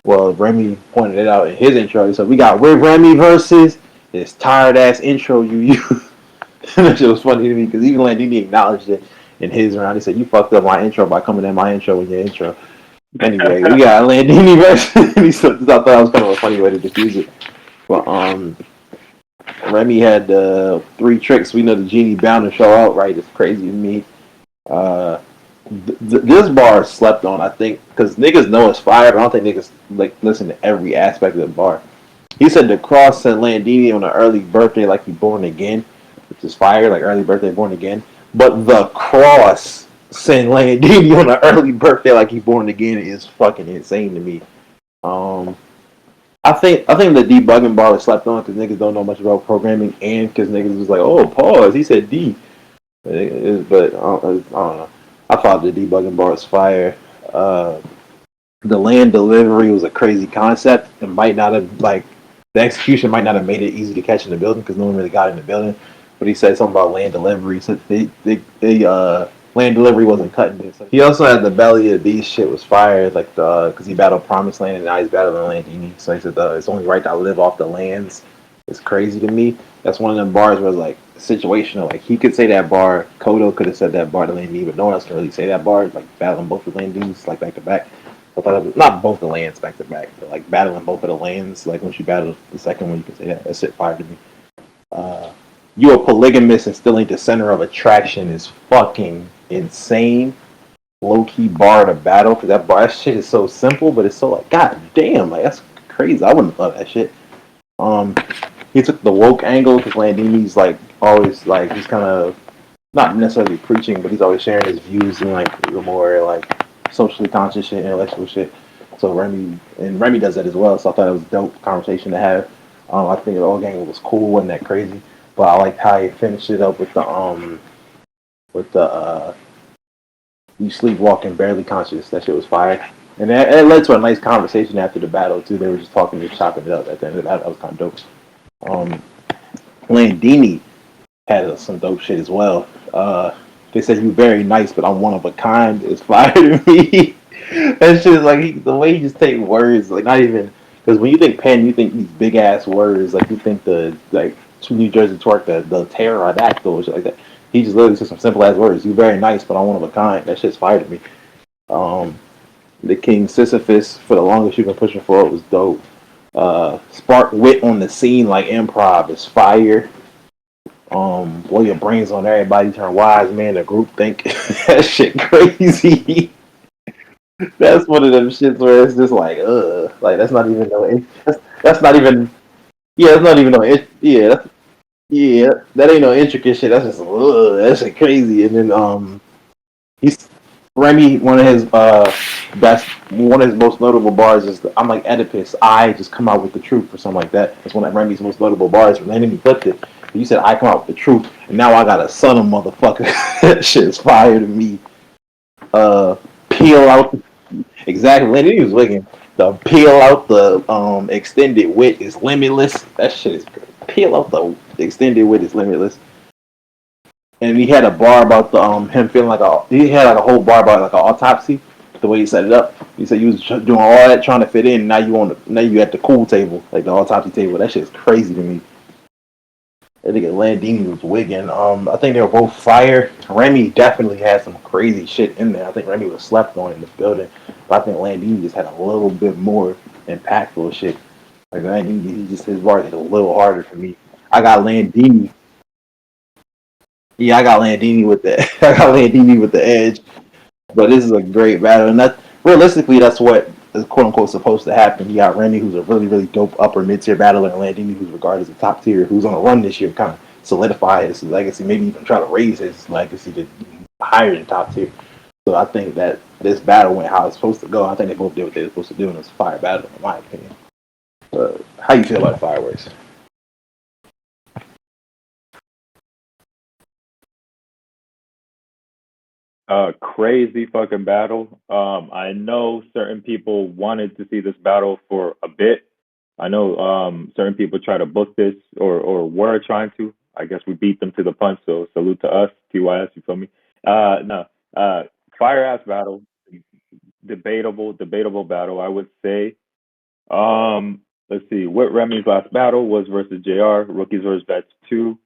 Well, Remy pointed it out in his intro. So we got with Remy versus this tired ass intro you use. That shit was funny to me because even Landini acknowledged it in his round. He said, "You fucked up my intro by coming in my intro in your intro." Anyway, we got Landini versus. I thought that was kind of a funny way to diffuse it. But Remy had three tricks. We know the genie bound to show out. Right, it's crazy to me. Uh, this bar is slept on, I think, because niggas know it's fire, but I don't think niggas like listen to every aspect of the bar. He said the cross sent Landini on an early birthday like he born again, which is fire, like early birthday born again. But the cross sent Landini on an early birthday like he born again is fucking insane to me. Um, I think the debugging bar was slept on because niggas don't know much about programming and because niggas was like, oh pause, he said D. But I don't know. I thought the debugging bar was fire. Uh, the land delivery was a crazy concept. It might not have like the execution might not have made it easy to catch in the building because no one really got in the building. But he said something about land delivery. So they land delivery wasn't cutting it. So he also had the belly of the beast shit was fire like the because he battled Promised Land and now he's battling Landini. So he said it's only right to live off the lands. It's crazy to me. That's one of them bars where it's like situational. Like he could say that bar, Kodo could have said that bar to Landini, but no one else can really say that bar. Like battling both the Landinis like back to back. I thought it was, not both the lands back to back, but like battling both of the lands. Like once you battle the second one, you can say that. That shit fired to me. Uh, you a polygamist and still ain't the center of attraction is fucking insane. Low key bar to battle because that shit is so simple, but it's so like god damn, like that's crazy. I wouldn't love that shit. Um, he took the woke angle because Landini's like always like he's kind of not necessarily preaching, but he's always sharing his views and like the more like socially conscious shit, intellectual shit. So Remy does that as well. So I thought it was a dope conversation to have. I think the whole game was cool, wasn't that crazy? But I liked how he finished it up with the you sleepwalking barely conscious. That shit was fire. And it led to a nice conversation after the battle too. They were just talking, just chopping it up at the end of the battle. That was kind of dope. Landini had some dope shit as well. They said you very nice, but I'm one of a kind. It's fire to me. That shit is like the way he just take words, like not even because when you think pen, you think these big ass words, like you think the like New Jersey twerk, the pterodactyl, shit like that. He just literally said some simple ass words. You very nice, but I'm one of a kind. That shit's fire to me. The King Sisyphus for the longest you've been pushing for it was dope. Spark wit on the scene like improv is fire. Blow your brains on everybody, turn wise man to group think. That shit crazy. That's one of them shits where it's just like that's not even no, that's not even yeah, that's not even no, yeah, that ain't no intricate shit. That's just that shit crazy. And then he's Remy. One of his one of his most notable bars is I'm like Oedipus. I just come out with the truth or something like that. That's one of Remy's most notable bars. And then he flipped it. You said I come out with the truth, and now I got a son of motherfucker. That shit is fire to me. Peel out exactly. When he was wicked, the peel out the extended wit is limitless. That shit is peel out the extended wit is limitless. And he had a bar about the him feeling like he had like a whole bar about like an autopsy. The way he set it up, he said you was doing all that trying to fit in. Now you at the cool table, like the autopsy table. That shit is crazy to me. I think Landini was wigging. I think they were both fire. Remy definitely had some crazy shit in there. I think Remy was slept on in the building, but I think Landini just had a little bit more impactful shit. Like Landini, his bars hit a little harder for me. I got Landini. Yeah, I got Landini with the I got Landini with the edge. But this is a great battle, and that realistically, that's what is quote unquote supposed to happen. You got Remy, who's a really, really dope upper mid tier battler, and Landini, who's regarded as a top tier, who's on a run this year, kind of solidify his legacy, maybe even try to raise his legacy to higher than top tier. So I think that this battle went how it's supposed to go. I think they both did what they were supposed to do, and it's a fire battle, in my opinion. How you feel about the fireworks? Crazy fucking battle. I know certain people wanted to see this battle for a bit. I know certain people try to book this or were trying to. I guess we beat them to the punch, so salute to us, TYS, you feel me? No. uh, fire ass battle, debatable battle. I would say. Let's see. Whit Remy's last battle was versus Jr. Rookies versus Vets 2.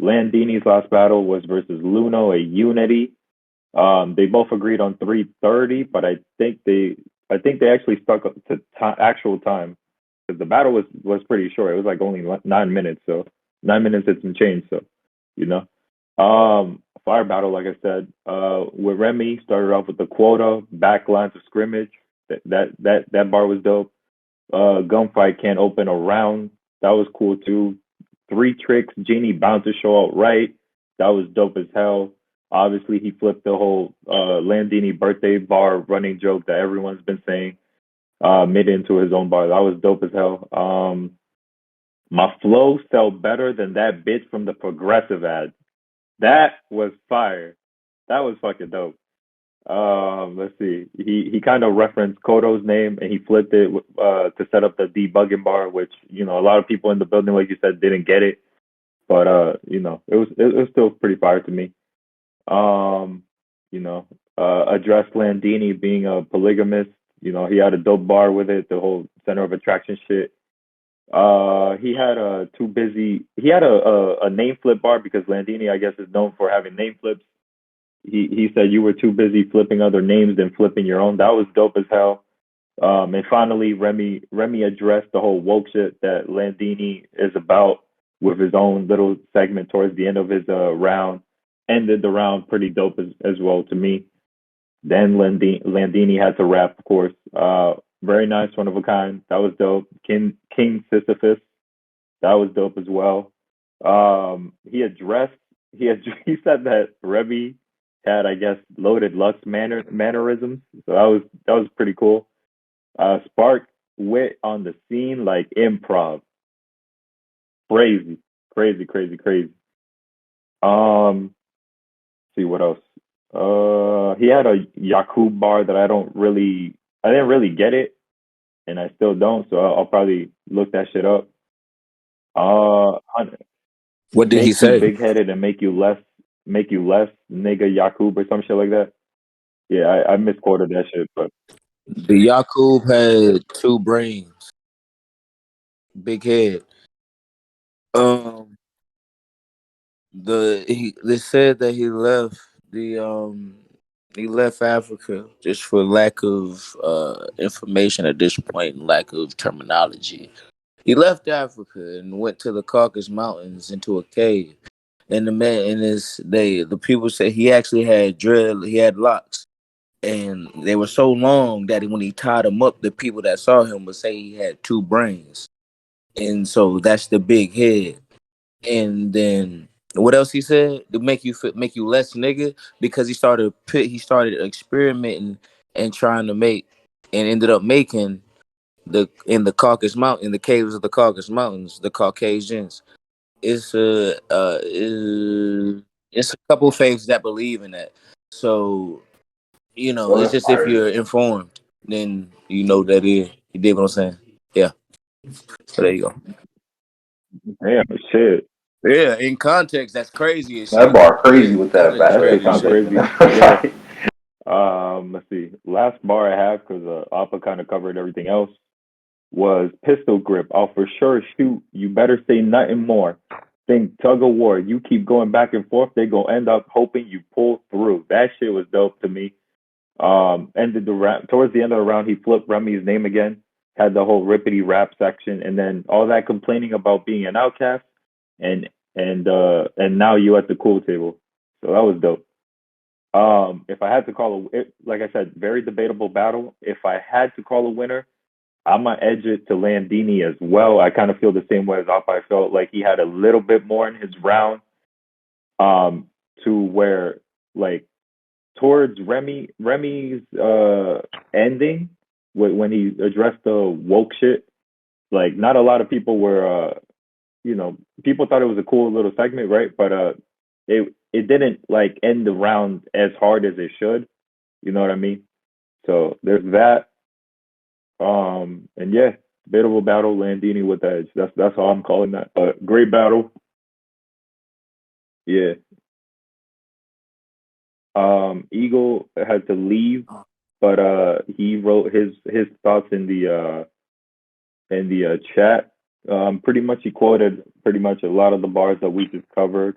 Landini's last battle was versus Luno, a Unity. They both agreed on 3:30, but I think they actually stuck up to actual time because the battle was pretty short. It was like only 9 minutes, so 9 minutes and some change. So, you know, fire battle, like I said, with Remy started off with the quota back lines of scrimmage. That bar was dope. Gunfight can't open a round. That was cool too. Three tricks, Genie bound to show out right. That was dope as hell. Obviously, he flipped the whole Landini birthday bar running joke that everyone's been saying made it into his own bar. That was dope as hell. My flow felt better than that bitch from the Progressive ad. That was fire. That was fucking dope. Let's see. He kind of referenced Kodo's name and he flipped it to set up the debugging bar, which a lot of people in the building, like you said, didn't get it. But it was still pretty fire to me. Um, addressed Landini being a polygamist. He had a dope bar with it, the whole center of attraction shit. He had he had a name flip bar because Landini, I guess, is known for having name flips. He said you were too busy flipping other names than flipping your own. That was dope as hell. And finally, Remy addressed the whole woke shit that Landini is about with his own little segment towards the end of his round. Ended the round pretty dope as well to me. Then Landini had to rap, of course. Very nice, one of a kind. That was dope. King Sisyphus, that was dope as well. He said that Remy had, I guess, loaded Lux mannerisms. So that was pretty cool. Spark wit on the scene like improv. Crazy, crazy, crazy, crazy. Um, see what else. He had a Yakub bar that I didn't really get it, and I still don't. So I'll probably look that shit up. What did he Make you say? big headed and make you less, nigga Yakub or some shit like that. Yeah, I misquoted that shit, but The Yakub had two brains, big head. Um, they said that he left Africa just for lack of information at this point and lack of terminology. He left Africa and went to the Caucasus Mountains into a cave. And the man and the people say he actually had dread. He had locks, and they were so long that when he tied them up, the people that saw him would say he had two brains, and so that's the big head. And then what else he said to make you less nigga because he started experimenting and trying to make and ended up making the Caucasus Mountain in the caves of the Caucasus Mountains the Caucasians. It's it's a couple faiths that believe in that. So Well, it's that's just if fire. you're informed, then you know that is. You dig what I'm saying? Yeah. So there you go. damn shit. Yeah, in context, that's crazy as That shit. bar crazy Yeah, with that context is That shit that crazy as sounds shit. crazy. Yeah. conversation. Let's see. Last bar I have because Appa kind of covered everything else was pistol grip. I'll for sure shoot. You better say nothing more. Think tug of war. You keep going back and forth, they gonna end up hoping you pull through. That shit was dope to me. Ended the round towards the end of the round. He flipped Remy's name again. Had the whole rippity rap section, and then all that complaining about being an outcast, and and now you at the cool table. So that was dope. If I had to like I said, very debatable battle. If I had to call a winner, I'm gonna edge it to Landini as well. I kind of feel the same way as Op. I felt like he had a little bit more in his round, to where like towards Remy's ending when he addressed the woke shit. Like not a lot of people were people thought it was a cool little segment, right? But it didn't like end the round as hard as it should. You know what I mean? So there's that. And yeah, debatable battle, Landini with the edge. That's all I'm calling that. Great battle. Yeah. Eagle had to leave, but he wrote his thoughts in the chat. Pretty much he quoted pretty much a lot of the bars that we just covered,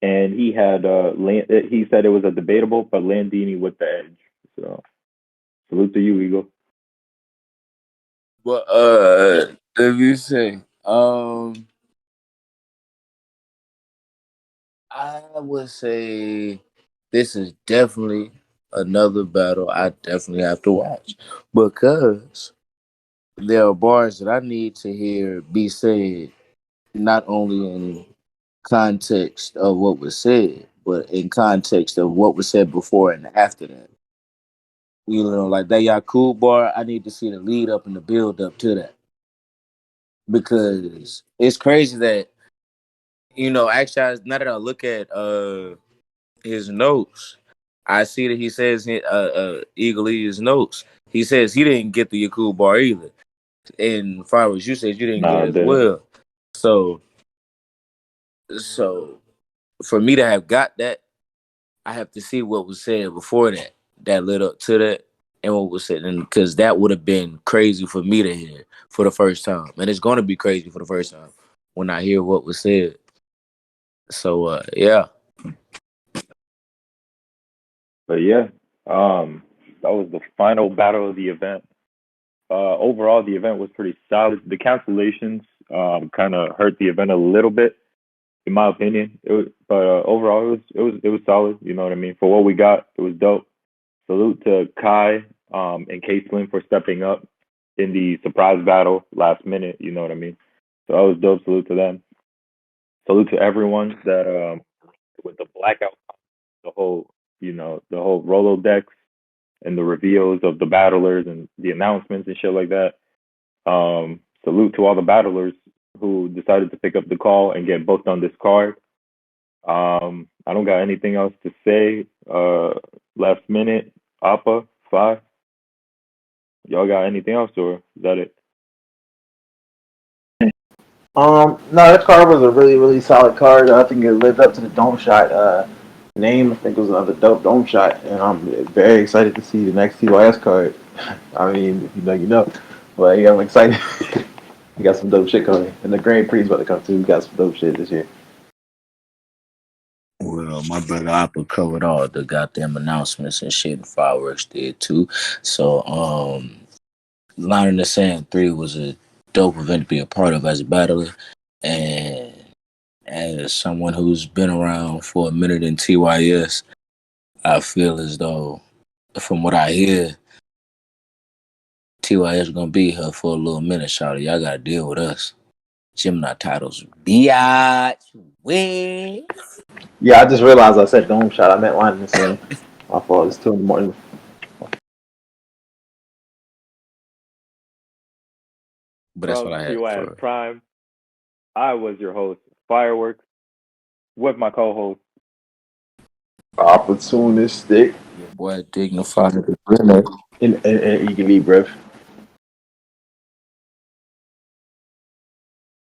and he had he said it was a debatable, but Landini with the edge. So salute to you, Eagle. But if you say, I would say this is definitely another battle I definitely have to watch because there are bars that I need to hear be said, not only in context of what was said, but in context of what was said before and after that. You know, like that Yakub bar, I need to see the lead up and the build up to that because it's crazy that actually, now that I look at his notes, I see that he says Eagle his notes. He says he didn't get the Yakub bar either, and far as you said, you didn't get Nah, I it as didn't. well. So for me to have got that, I have to see what was said before that, that led up to that, and what was said, and because that would have been crazy for me to hear for the first time, and it's going to be crazy for the first time when I hear what was said. So yeah. But yeah, that was the final battle of the event. Overall, the event was pretty solid. The cancellations kind of hurt the event a little bit, in my opinion. But overall, it was solid. You know what I mean? For what we got, it was dope. Salute to Kai and Caitlin for stepping up in the surprise battle last minute. You know what I mean? So that was dope. Salute to them. Salute to everyone that with the blackout, the whole the whole Rolodex and the reveals of the battlers and the announcements and shit like that. Salute to all the battlers who decided to pick up the call and get booked on this card. I don't got anything else to say. Last minute, Appa, five. Y'all got anything else, or is that it? No, that card was a really, really solid card. I think it lived up to the dome shot name. I think it was another dope dome shot, and I'm very excited to see the next TYS card. I mean, if you know, you know. But yeah, I'm excited. We got some dope shit coming, and the Grand Prix is about to come too. We got some dope shit this year. Well, my brother Oppa covered all the goddamn announcements and shit, and fireworks did too. So, Line in the Sand 3 was a dope event to be a part of as a battler. And as someone who's been around for a minute in TYS, I feel as though, from what I hear, TYS gonna be here for a little minute, shawty. Y'all gotta deal with us. Gemini titles. Biatch. Win. Yeah, I just realized I said dome shot. I meant line in the sand. My fault. It's 2 in the morning. But that's what From I had TYS for. Prime, I was your host, Fireworks, with my co-host. Opportunistic Your boy Dignified the Winner. and eagerly breath.